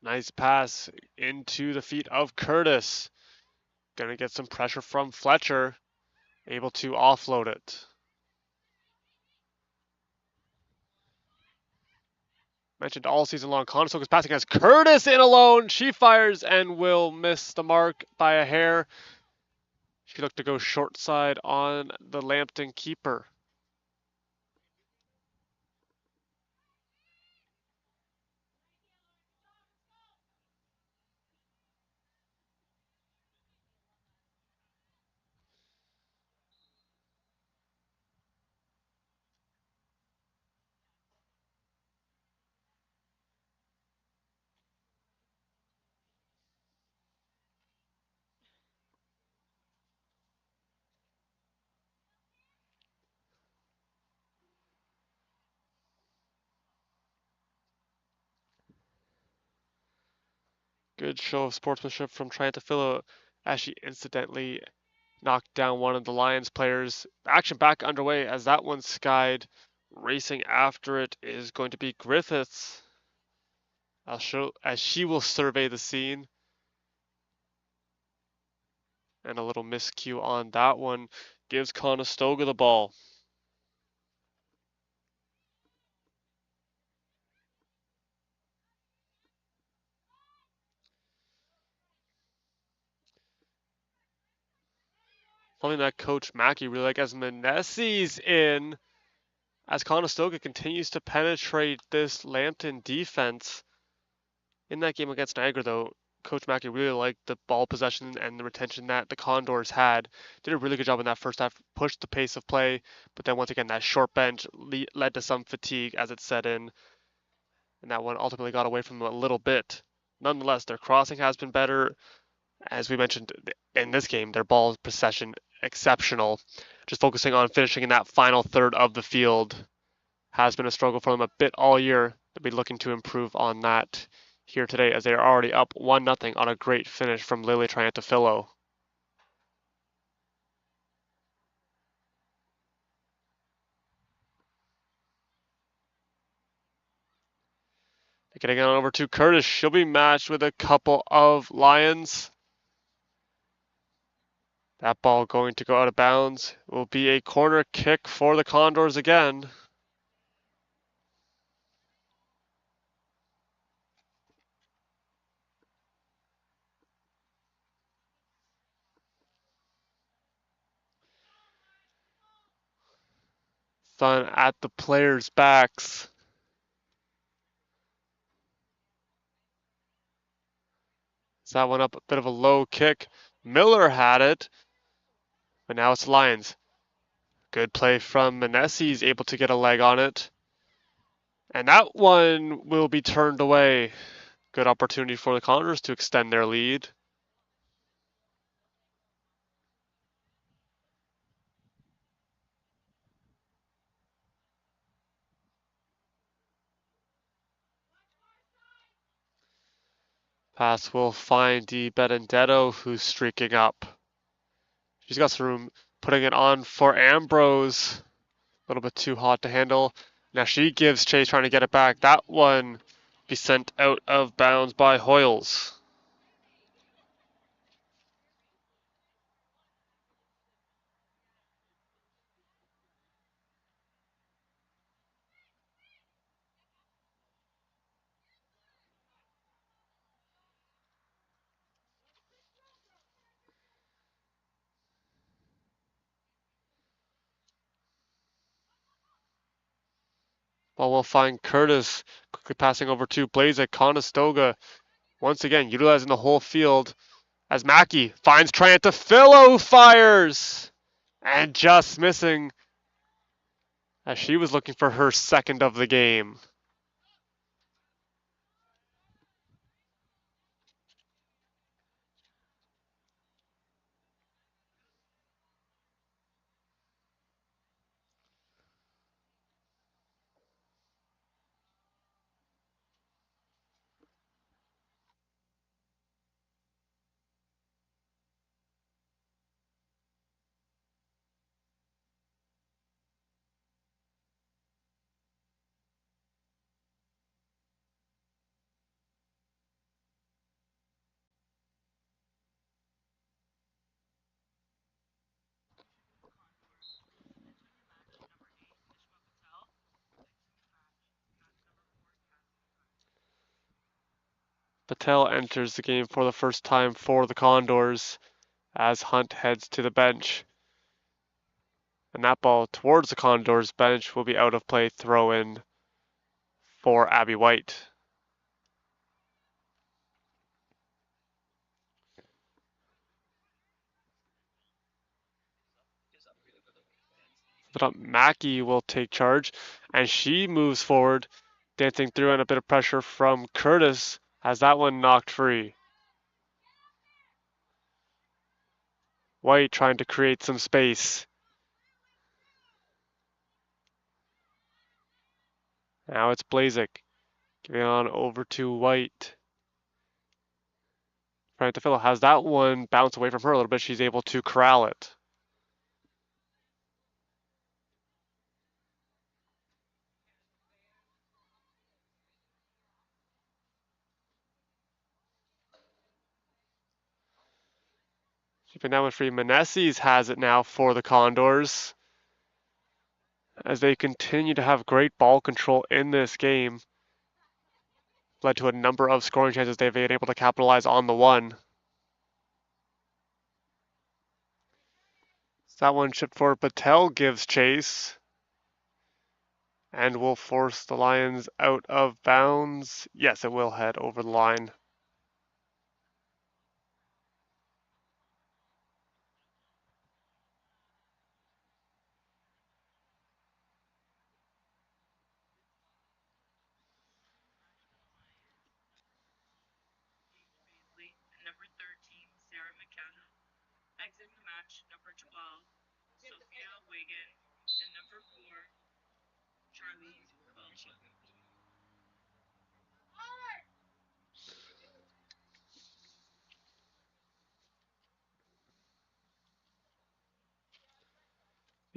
Nice pass into the feet of Curtis. Going to get some pressure from Fletcher. Able to offload it. Mentioned all season long, Conestoga's passing has Curtis in alone. She fires and will miss the mark by a hair. She looked to go short side on the Lambton keeper. Good show of sportsmanship from Trantafillo as she incidentally knocked down one of the Lions players. Action back underway as that one skied. Racing after it is going to be Griffiths. As she will survey the scene. And a little miscue on that one gives Conestoga the ball. Something that Coach Mackey really likes as Meneses in, as Conestoga continues to penetrate this Lambton defense. In that game against Niagara, though, Coach Mackey really liked the ball possession and the retention that the Condors had. Did a really good job in that first half, pushed the pace of play, but then once again, that short bench led to some fatigue as it set in, and that one ultimately got away from them a little bit. Nonetheless, their crossing has been better. As we mentioned in this game, their ball possession exceptional. Just focusing on finishing in that final third of the field has been a struggle for them a bit all year. They'll be looking to improve on that here today as they are already up 1-0 on a great finish from Lily Trantafillo. Getting on over to Curtis. She'll be matched with a couple of Lions. That ball going to go out of bounds. It will be a corner kick for the Condors again. Thun at the players' backs. So that one up a bit of a low kick. Miller had it, but now it's Lions. Good play from Meneses, able to get a leg on it. And that one will be turned away. Good opportunity for the Condors to extend their lead. Pass will find Di Benedetto, who's streaking up. She's got some room, putting it on for Ambrose. A little bit too hot to handle. Now she gives chase, trying to get it back. That one be sent out of bounds by Hoyles. Well, we'll find Curtis quickly passing over to Blaze at Conestoga. Once again, utilizing the whole field as Mackey finds Triantafillo, fires! And just missing as she was looking for her second of the game. Patel enters the game for the first time for the Condors as Hunt heads to the bench. And that ball towards the Condors bench will be out of play, throw in for Abby White. But Mackey will take charge and she moves forward, dancing through, and a bit of pressure from Curtis has that one knocked free. White trying to create some space. Now it's Blazik giving on over to White. Triantafillo has that one bounce away from her a little bit. She's able to corral it. Keeping that one free. Meneses has it now for the Condors as they continue to have great ball control in this game. Led to a number of scoring chances they've been able to capitalize on the one. So that one chipped for Patel gives chase and will force the Lions out of bounds. Yes, it will head over the line.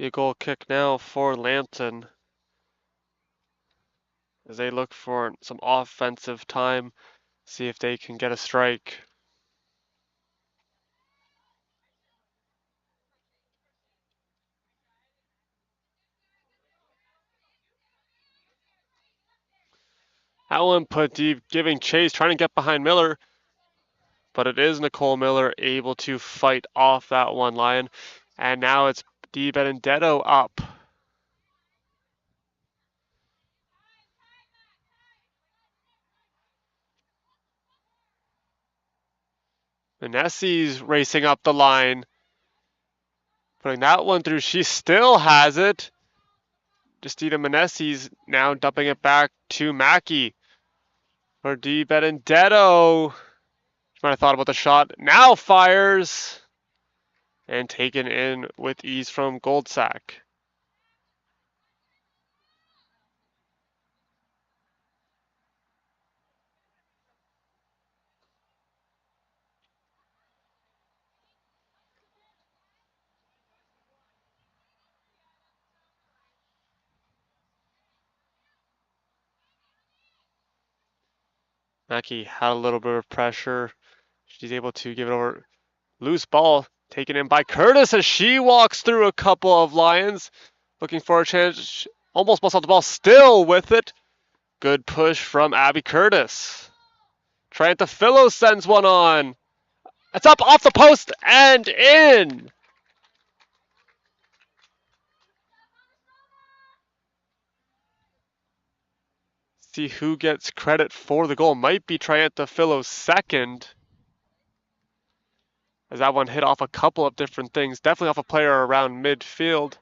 A goal kick now for Lambton as they look for some offensive time, see if they can get a strike. That one put deep, giving chase, trying to get behind Miller, but it is Nicole Miller able to fight off that one Lion, and now it's Di Benedetto up. Meneses racing up the line, putting that one through. She still has it. Justina Meneses now dumping it back to Mackey for Di Benedetto. She might have thought about the shot. Now fires and taken in with ease from Goldsack. Mackey had a little bit of pressure. She's able to give it over. Loose ball taken in by Curtis as she walks through a couple of Lions. Looking for a chance. Almost busts off the ball. Still with it. Good push from Abby Curtis. Trantafillo sends one on. It's up off the post and in. See who gets credit for the goal. Might be Trantafillo's second. As that one hit off a couple of different things. Definitely off a player around midfield.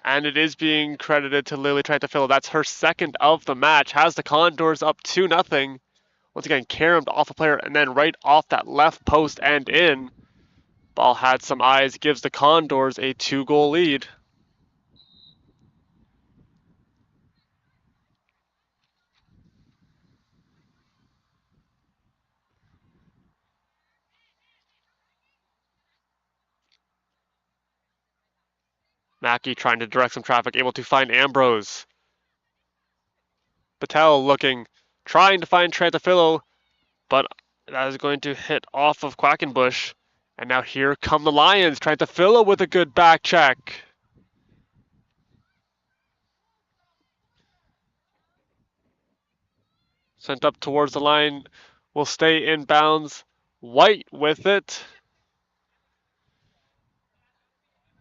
And it is being credited to Lily Trantafillo. That's her second of the match. Has the Condors up 2-0. Once again, caromed off a player and then right off that left post and in. Ball had some eyes. Gives the Condors a 2-goal lead. Mackey trying to direct some traffic. Able to find Ambrose. Patel looking. Trying to find Trantafillo. But that is going to hit off of Quackenbush. And now here come the Lions. Trantafillo with a good back check. Sent up towards the line. Will stay in bounds. White with it.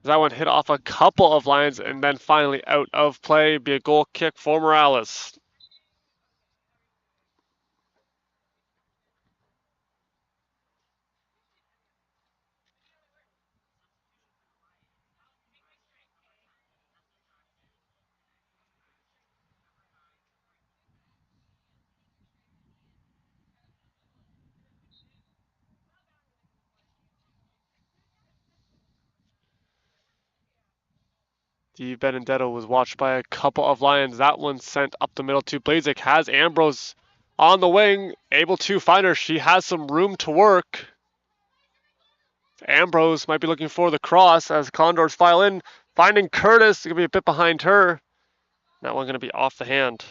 That one hit off a couple of Lions and then finally out of play. Be a goal kick for Morales. Di Benedetto was watched by a couple of Lions. That one sent up the middle to Blazik. Has Ambrose on the wing. Able to find her. She has some room to work. Ambrose might be looking for the cross as Condors file in. Finding Curtis. Going to be a bit behind her. That one going to be off the hand.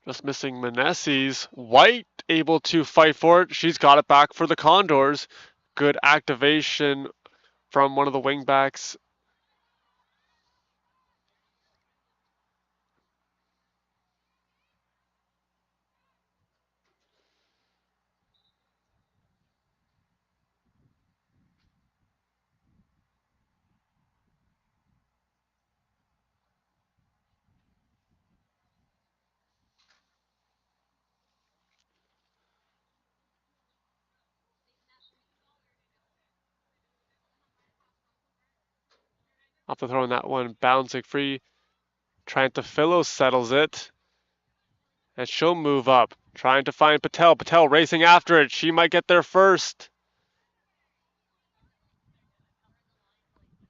Just missing Meneses. White able to fight for it. She's got it back for the Condors. Good activation from one of the wingbacks. Off the throw in that one, bouncing free. Trantafillo settles it. And she'll move up. Trying to find Patel. Patel racing after it. She might get there first.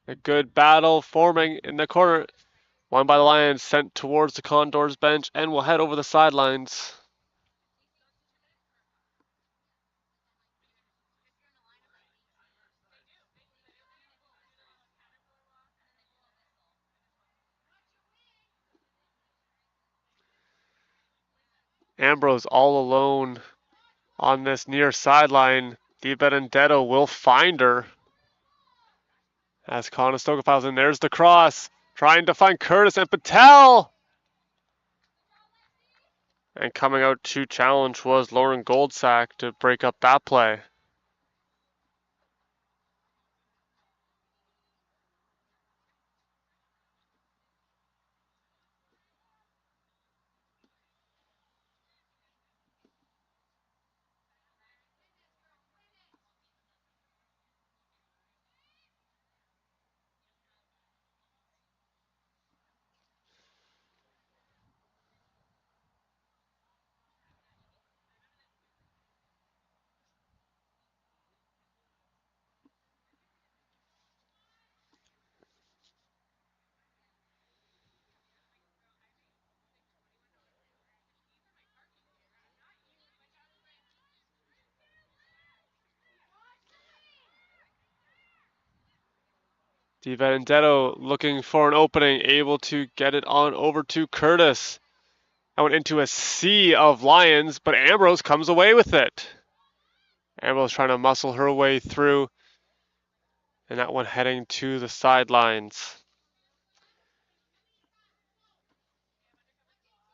A good battle forming in the corner. Won by the Lions, sent towards the Condors bench, and will head over the sidelines. Ambrose all alone on this near sideline. Di Benedetto will find her. As Conestoga files in, there's the cross. Trying to find Curtis and Patel. And coming out to challenge was Lauren Goldsack to break up that play. DiVendetto looking for an opening, able to get it on over to Curtis. That went into a sea of Lions, but Ambrose comes away with it. Ambrose trying to muscle her way through, and that one heading to the sidelines.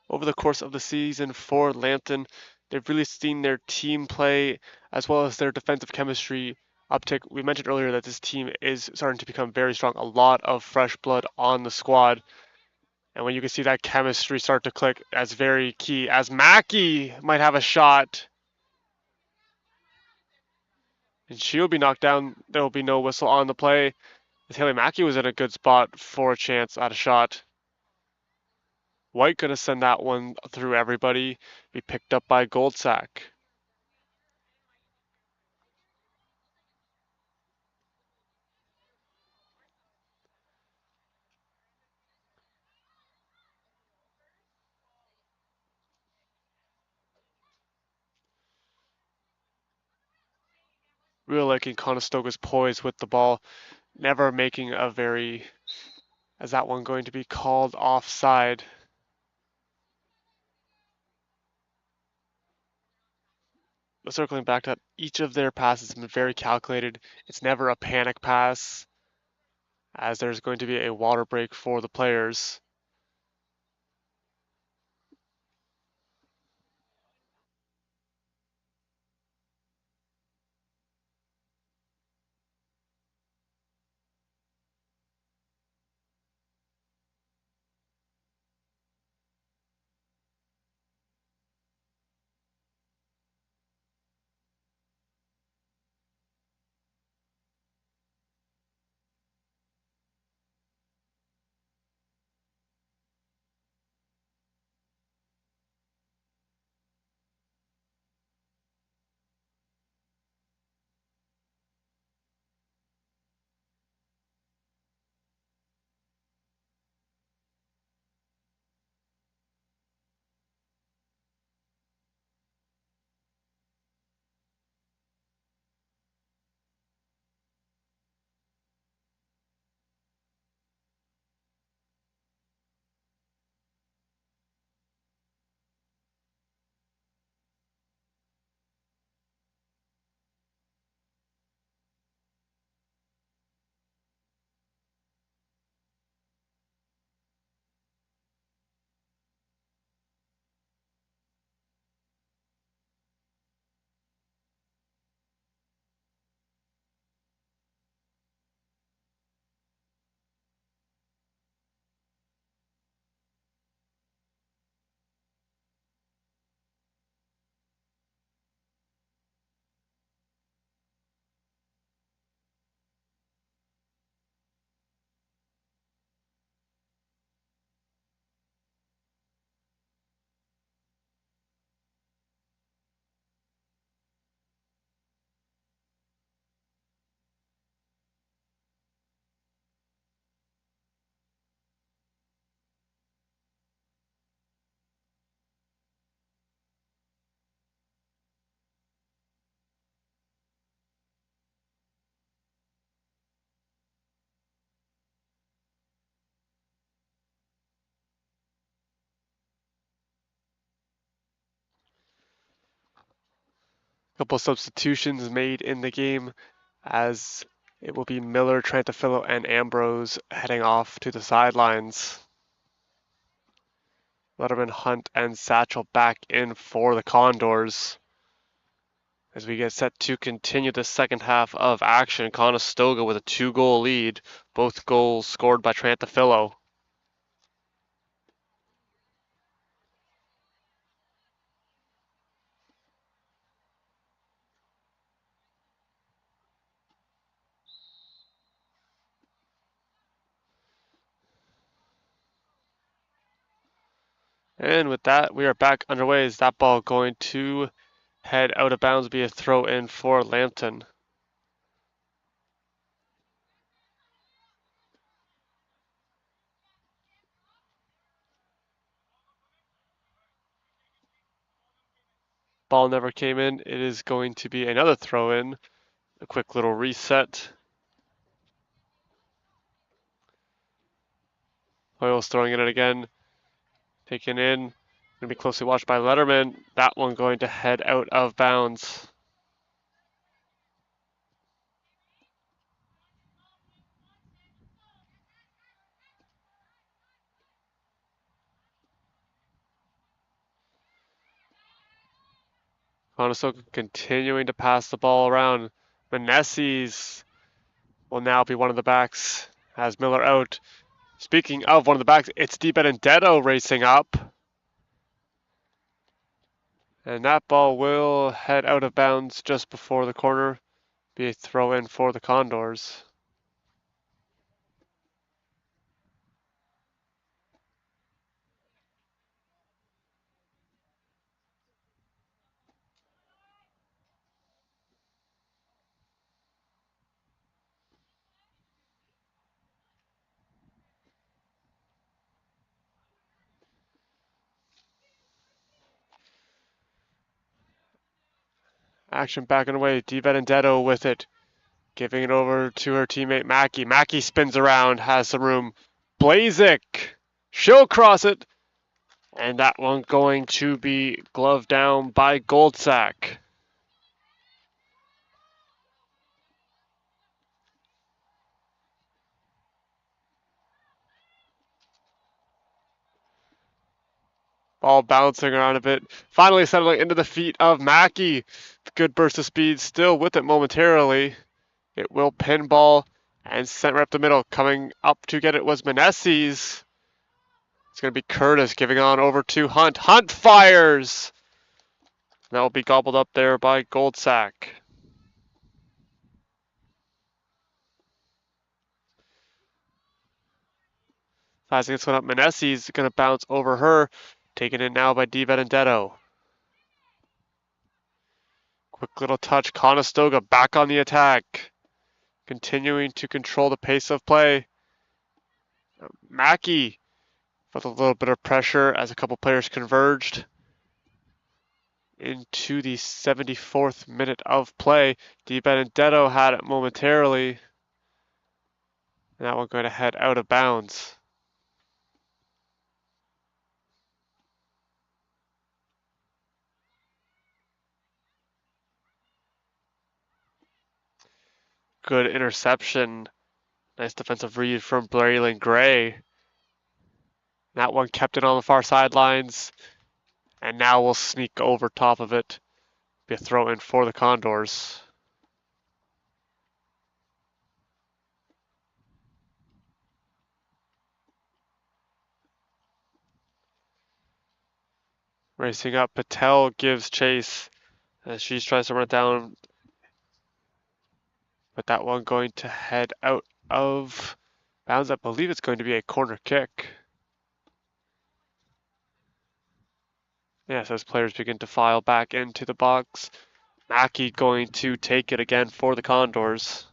Over the course of the season for Lambton, they've really seen their team play as well as their defensive chemistry uptick. We mentioned earlier that this team is starting to become very strong. A lot of fresh blood on the squad. And when you can see that chemistry start to click, that's very key. As Mackey might have a shot. And she'll be knocked down. There will be no whistle on the play. As Haley Mackey was in a good spot for a chance at a shot. White gonna send that one through everybody. Be picked up by Goldsack. Real liking Conestoga's poise with the ball. Never making a very... Is that one going to be called offside? But circling back to that, each of their passes have been very calculated. It's never a panic pass, as there's going to be a water break for the players. Couple substitutions made in the game, as it will be Miller, Trantafillo, and Ambrose heading off to the sidelines. Letterman, Hunt, and Satchel back in for the Condors. As we get set to continue the second half of action, Conestoga with a 2-goal lead. Both goals scored by Trantafillo. And with that, we are back underway. Is that ball going to head out of bounds, be a throw in for Lambton? Ball never came in. It is going to be another throw in. A quick little reset. Hoyle's throwing it again. Taken in. Going to be closely watched by Letterman. That one going to head out of bounds. Conestoga continuing to pass the ball around. Meneses will now be one of the backs. Has Miller out. Speaking of one of the backs, it's DiBenedetto racing up. And that ball will head out of bounds just before the corner. Be a throw in for the Condors. Action backing away. DiBenedetto with it. Giving it over to her teammate Mackey. Mackey spins around, has some room. Blazik. She'll cross it. And that one going to be gloved down by Goldsack. Ball bouncing around a bit. Finally settling into the feet of Mackey. Good burst of speed, still with it momentarily. It will pinball and sent right up the middle. Coming up to get it was Meneses. It's going to be Curtis giving on over to Hunt. Hunt fires! That will be gobbled up there by Goldsack. Passing this one up, Meneses going to bounce over her. Taken in now by DiBenedetto. Quick little touch. Conestoga back on the attack. Continuing to control the pace of play. Mackey with a little bit of pressure as a couple players converged into the 74th minute of play. DiBenedetto had it momentarily. And that one going to head out of bounds. Good interception. Nice defensive read from Braylon Gray. That one kept it on the far sidelines. And now we'll sneak over top of it. Be a throw in for the Condors. Racing up, Patel gives chase as she tries to run it down. But that one going to head out of bounds. I believe it's going to be a corner kick. Yes, as players begin to file back into the box. Mackey going to take it again for the Condors.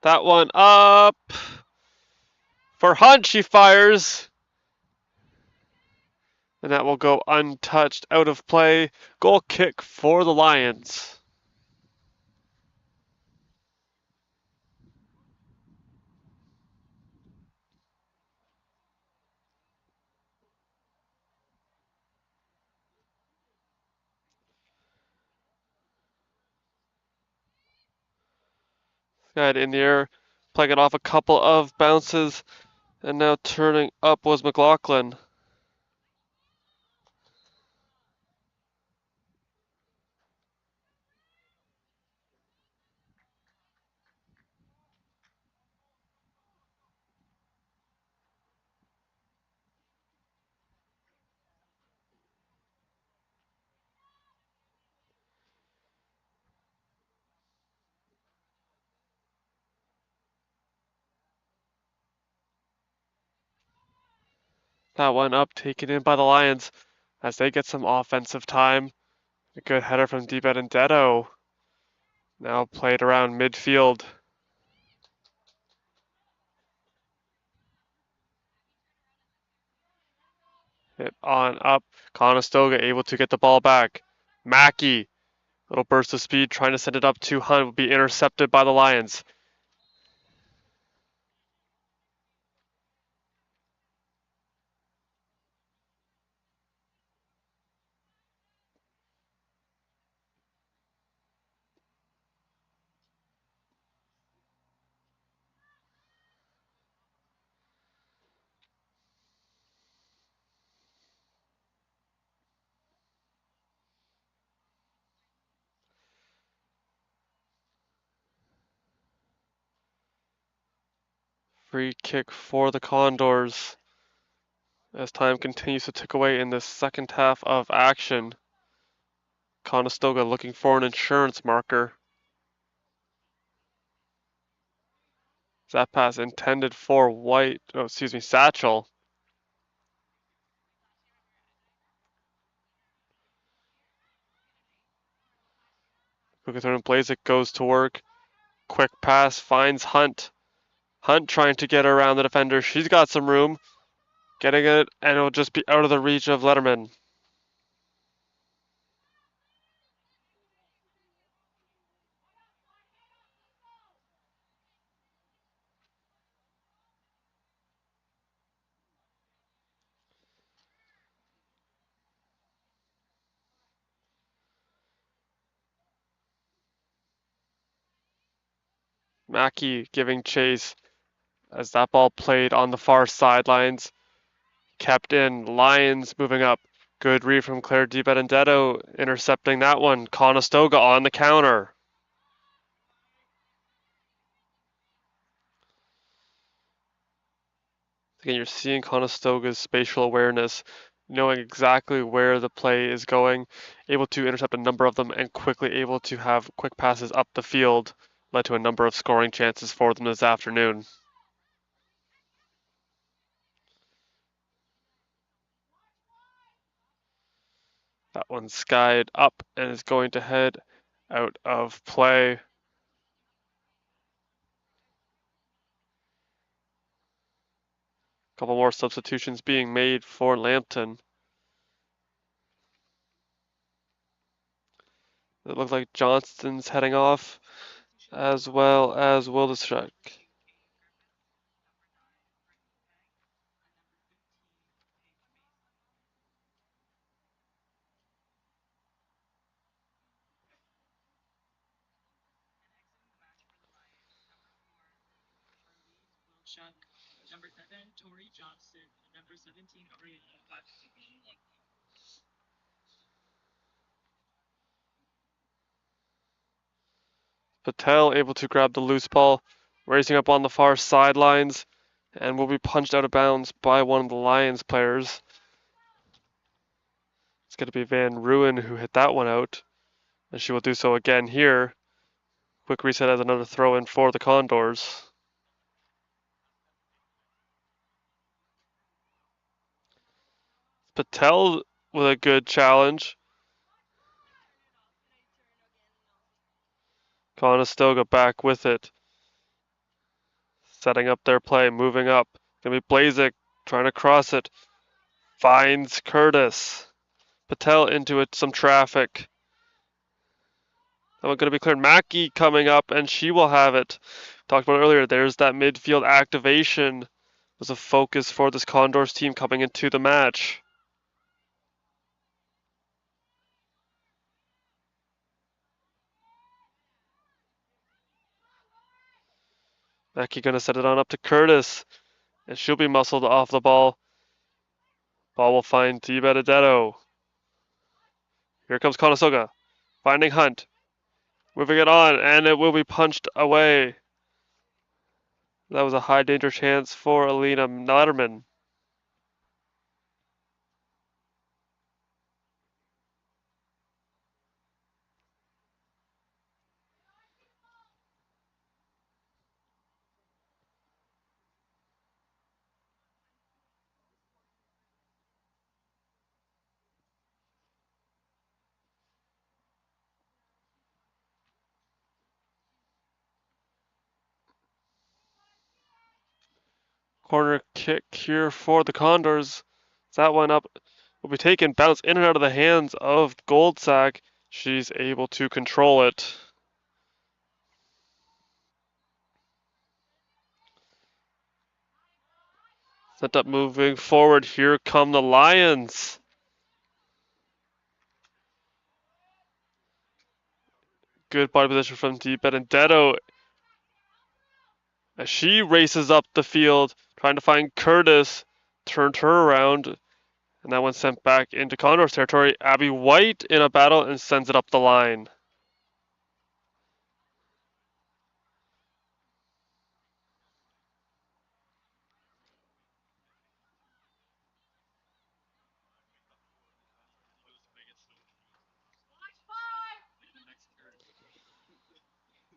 That one up for Hunt. She fires. And that will go untouched, out of play. Goal kick for the Lions. Got in the air, playing it off a couple of bounces, and now turning up was McLaughlin. That one up, taken in by the Lions as they get some offensive time. A good header from DiBenedetto. Now played around midfield. Hit on up. Conestoga able to get the ball back. Mackey Little burst of speed, trying to send it up to Hunt, will be intercepted by the Lions. Free kick for the Condors as time continues to tick away in the second half of action. Conestoga looking for an insurance marker. That pass intended for Satchel. Quickly turn and plays it, goes to work. Quick pass, finds Hunt. Hunt trying to get around the defender. She's got some room. Getting it, and it'll just be out of the reach of Letterman. Mackey giving chase as that ball played on the far sidelines. Kept in. Lions moving up. Good read from Claire Di Benedetto intercepting that one. Conestoga on the counter. Again, you're seeing Conestoga's spatial awareness, knowing exactly where the play is going, able to intercept a number of them and quickly able to have quick passes up the field, led to a number of scoring chances for them this afternoon. That one skied up and is going to head out of play. Couple more substitutions being made for Lambton. It looks like Johnston's heading off, as well as Wildestruck. Number 7, Tori Johnston. Number 17, Ariana. Patel able to grab the loose ball, racing up on the far sidelines, and will be punched out of bounds by one of the Lions players. It's going to be Van Ruin who hit that one out, and she will do so again here. Quick reset as another throw in for the Condors. Patel with a good challenge. Conestoga back with it. Setting up their play, moving up. Gonna be Blazik trying to cross it. Finds Curtis. Patel into it, some traffic. That one gonna be cleared. Mackey coming up, and she will have it. Talked about it earlier, there's that midfield activation. Was a focus for this Condors team coming into the match. Mackey gonna set it on up to Curtis, and she'll be muscled off the ball. Ball will find Di Benedetto. Here comes Conestoga, finding Hunt. Moving it on, and it will be punched away. That was a high danger chance for Alina Notterman. Corner kick here for the Condors. That one up will be taken, bounce in and out of the hands of Goldsack. She's able to control it. Set up moving forward. Here come the Lions. Good body position from Di Benedetto as she races up the field, trying to find Curtis. Turned her around, and that one sent back into Condors territory. Abby White in a battle and sends it up the line.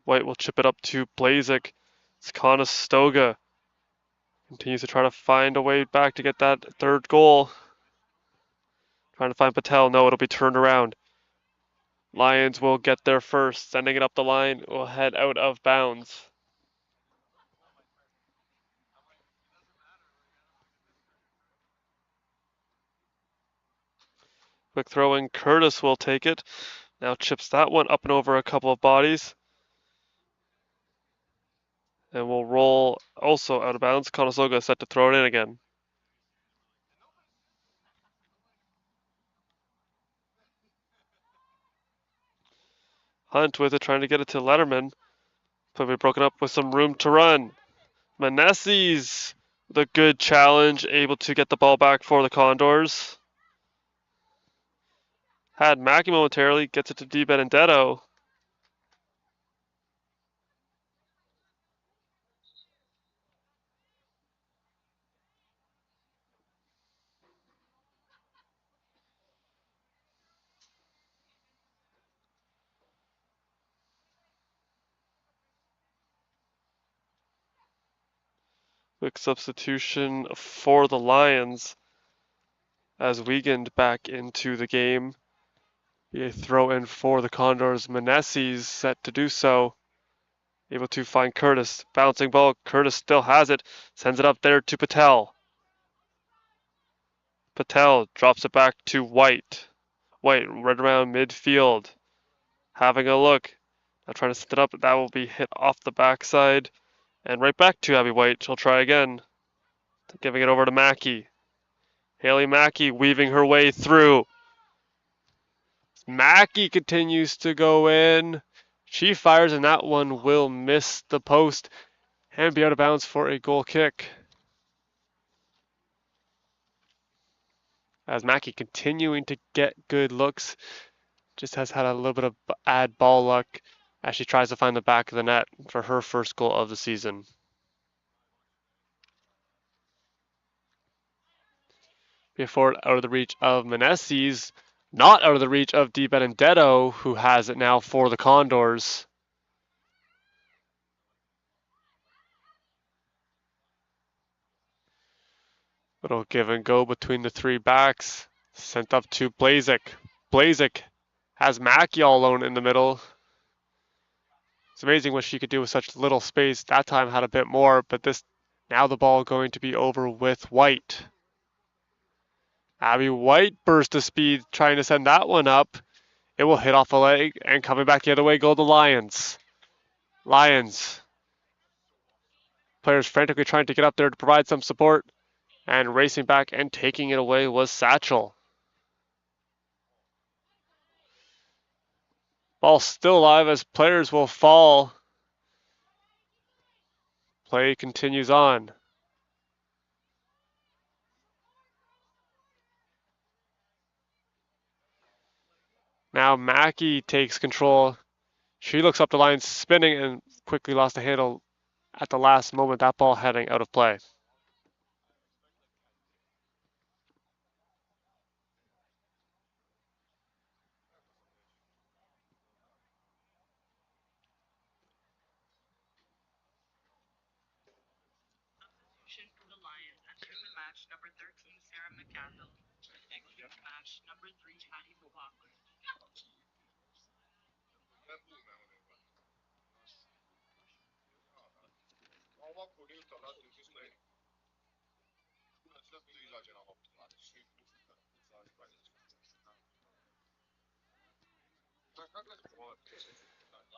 White will chip it up to Blazik. It's Conestoga. Continues to try to find a way back to get that third goal. Trying to find Patel. No, it'll be turned around. Lions will get there first. Sending it up the line. Will head out of bounds. Quick throw in. Curtis will take it. Now chips that one up and over a couple of bodies. And will roll also out of bounds. Conestoga set to throw it in again. Hunt with it, trying to get it to Letterman. But we broken up with some room to run. Meneses, the good challenge, able to get the ball back for the Condors. Had Mackey momentarily, gets it to Di Benedetto. Quick substitution for the Lions as Wiegand back into the game. Be a throw in for the Condors. Meneses set to do so. Able to find Curtis. Bouncing ball. Curtis still has it. Sends it up there to Patel. Patel drops it back to White. White right around midfield. Having a look. Now trying to set it up. That will be hit off the backside. And right back to Abby White. She'll try again. Giving it over to Mackey. Haley Mackey weaving her way through. Mackey continues to go in. She fires and that one will miss the post and be out of bounds for a goal kick. As Mackey continuing to get good looks, just has had a little bit of bad ball luck as she tries to find the back of the net for her first goal of the season. Before out of the reach of Meneses, not out of the reach of Di Benedetto, who has it now for the Condors. Little give and go between the three backs. Sent up to Blazik. Blazik has Mackey all alone in the middle. It's amazing what she could do with such little space. That time had a bit more, but this now the ball going to be over with White. Abby White burst of speed trying to send that one up. It will hit off a leg and coming back the other way go the Lions. Lions. Players frantically trying to get up there to provide some support. And racing back and taking it away was Satchel. Ball still alive as players will fall. Play continues on. Now Mackey takes control. She looks up the line, spinning and quickly lost the handle at the last moment. That ball heading out of play. For the Lions, entering the match, number 13, Sarah McCandle. Exiting the match, number 3, Hattie McLaughlin.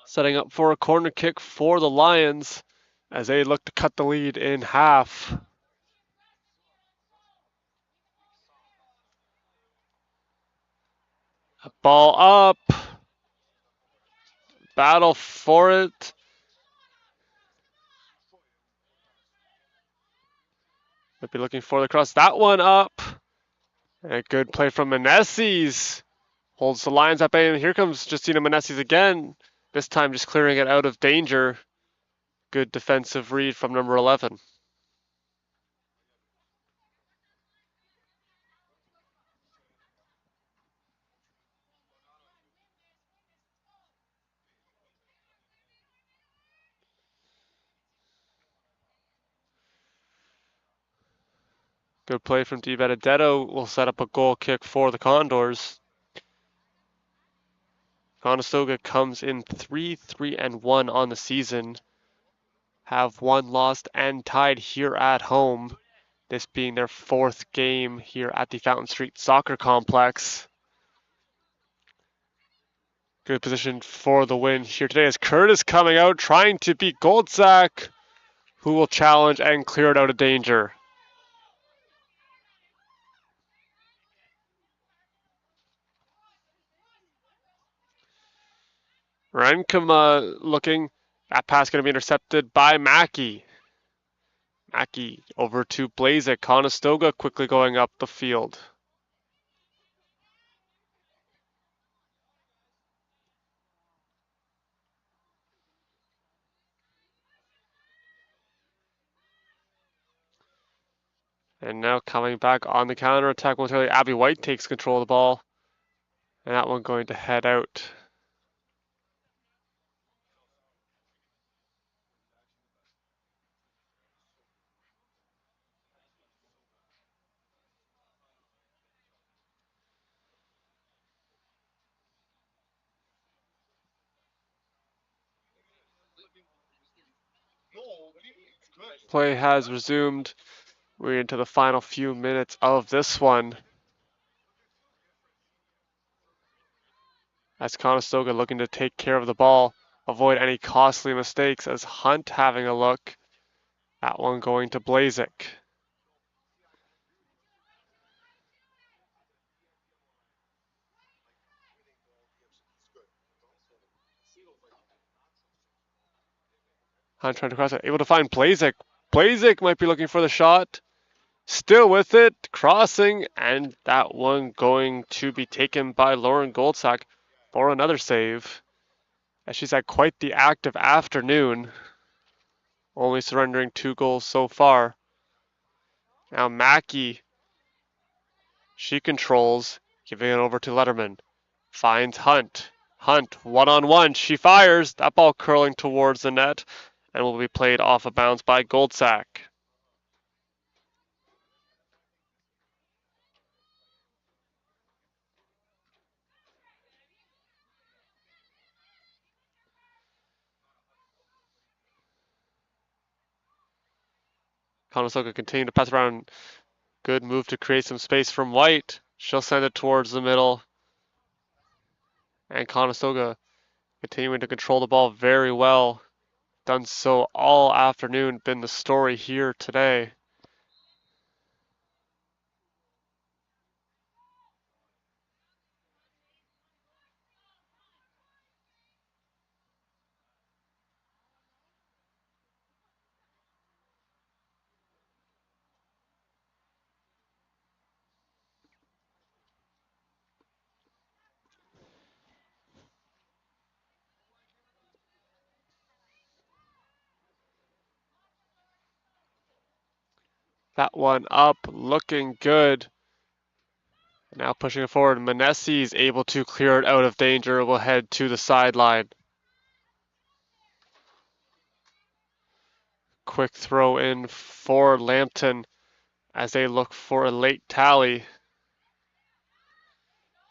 Setting up for a corner kick for the Lions as they look to cut the lead in half. Ball up. Battle for it. Might be looking for the cross. That one up. And a good play from Meneses. Holds the Lions at bay, and here comes Justina Meneses again. This time just clearing it out of danger. Good defensive read from number 11. Good play from Di Benedetto will set up a goal kick for the Condors. Conestoga comes in 3-3-1 on the season. Have won, lost, and tied here at home. This being their 4th game here at the Fountain Street Soccer Complex. Good position for the win here today as Curtis coming out trying to beat Goldsack, who will challenge and clear it out of danger. Renkema looking. That pass going to be intercepted by Mackey. Mackey over to Blazek. Conestoga quickly going up the field. And now coming back on the counter attack momentarily, Abby White takes control of the ball. And that one going to head out. Play has resumed. We're into the final few minutes of this one. As Conestoga looking to take care of the ball, avoid any costly mistakes as Hunt having a look. That one going to Blazek. Hunt trying to cross it, able to find Blazek. Blazek might be looking for the shot. Still with it, crossing, and that one going to be taken by Lauren Goldsack for another save. As she's had quite the active afternoon, only surrendering 2 goals so far. Now Mackey, she controls, giving it over to Letterman. Finds Hunt. Hunt, one-on-one, she fires. That ball curling towards the net and will be played off of bounds by Goldsack. Conestoga continue to pass around. Good move to create some space from White. She'll send it towards the middle. And Conestoga continuing to control the ball very well. Done so all afternoon, been the story here today. That one up, looking good. Now pushing it forward. Meneses able to clear it out of danger. Will head to the sideline. Quick throw in for Lambton as they look for a late tally.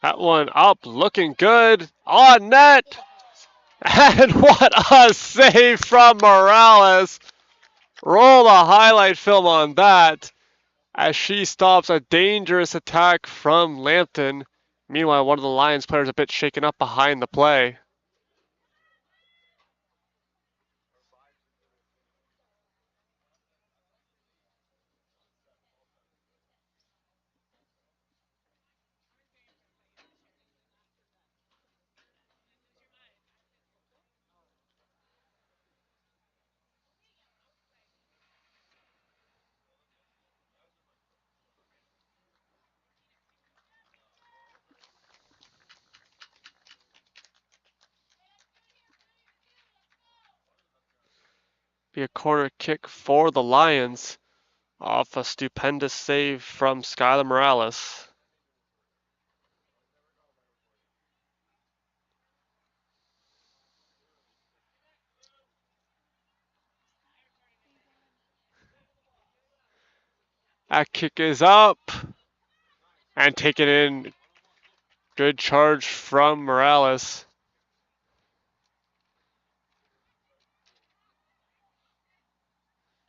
That one up, looking good. On net! And what a save from Morales. Roll the highlight film on that as she stops a dangerous attack from Lambton Meanwhile, one of the Lions players a bit shaken up behind the play. Be a corner kick for the Lions off a stupendous save from Skylar Morales. That kick is up and taken in. Good charge from Morales.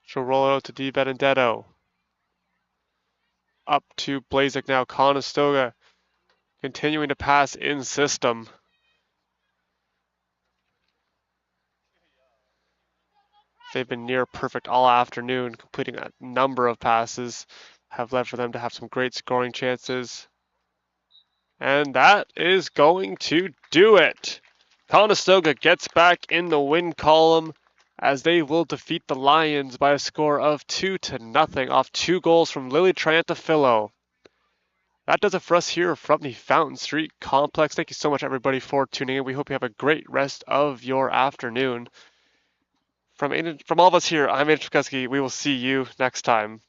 She'll roll it out to Di Benedetto. Up to Blazek now. Conestoga continuing to pass in system. They've been near perfect all afternoon, completing a number of passes, have led for them to have some great scoring chances. And that is going to do it. Conestoga gets back in the win column as they will defeat the Lions by a score of 2-0 off 2 goals from Lily Triantafillo. That does it for us here from the Fountain Street Complex. Thank you so much, everybody, for tuning in. We hope you have a great rest of your afternoon. From all of us here, I'm Andrew Pikuski. We will see you next time.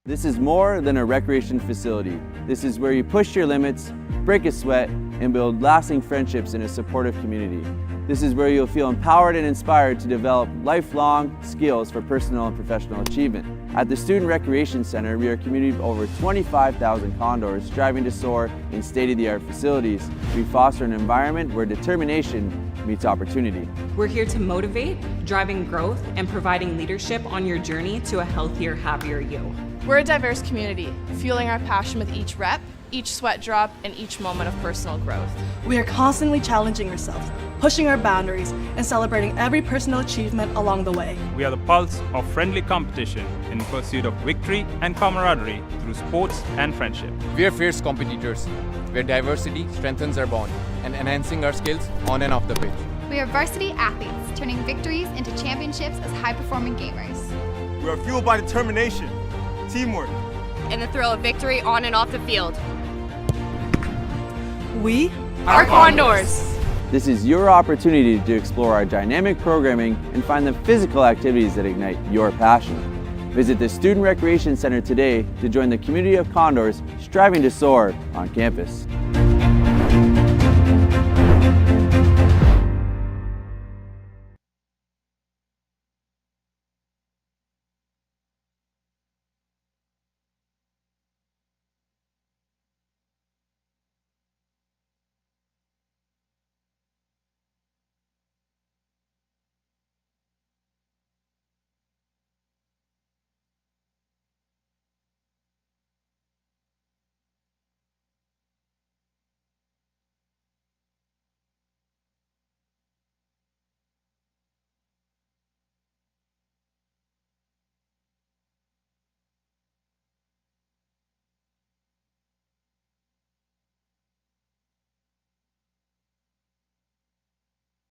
This is more than a recreation facility. This is where you push your limits, break a sweat, and build lasting friendships in a supportive community. This is where you'll feel empowered and inspired to develop lifelong skills for personal and professional achievement. At the Student Recreation Center, we are a community of over 25,000 Condors striving to soar in state-of-the-art facilities. We foster an environment where determination meets opportunity. We're here to motivate, driving growth, and providing leadership on your journey to a healthier, happier you. We're a diverse community, fueling our passion with each rep, each sweat drop, and each moment of personal growth. We are constantly challenging ourselves, pushing our boundaries, and celebrating every personal achievement along the way. We are the pulse of friendly competition in pursuit of victory and camaraderie through sports and friendship. We are fierce competitors, where diversity strengthens our bond and enhancing our skills on and off the pitch. We are varsity athletes, turning victories into championships as high-performing gamers. We are fueled by determination, teamwork, and the thrill of victory on and off the field. We are Condors. This is your opportunity to explore our dynamic programming and find the physical activities that ignite your passion. Visit the Student Recreation Center today to join the community of Condors striving to soar on campus.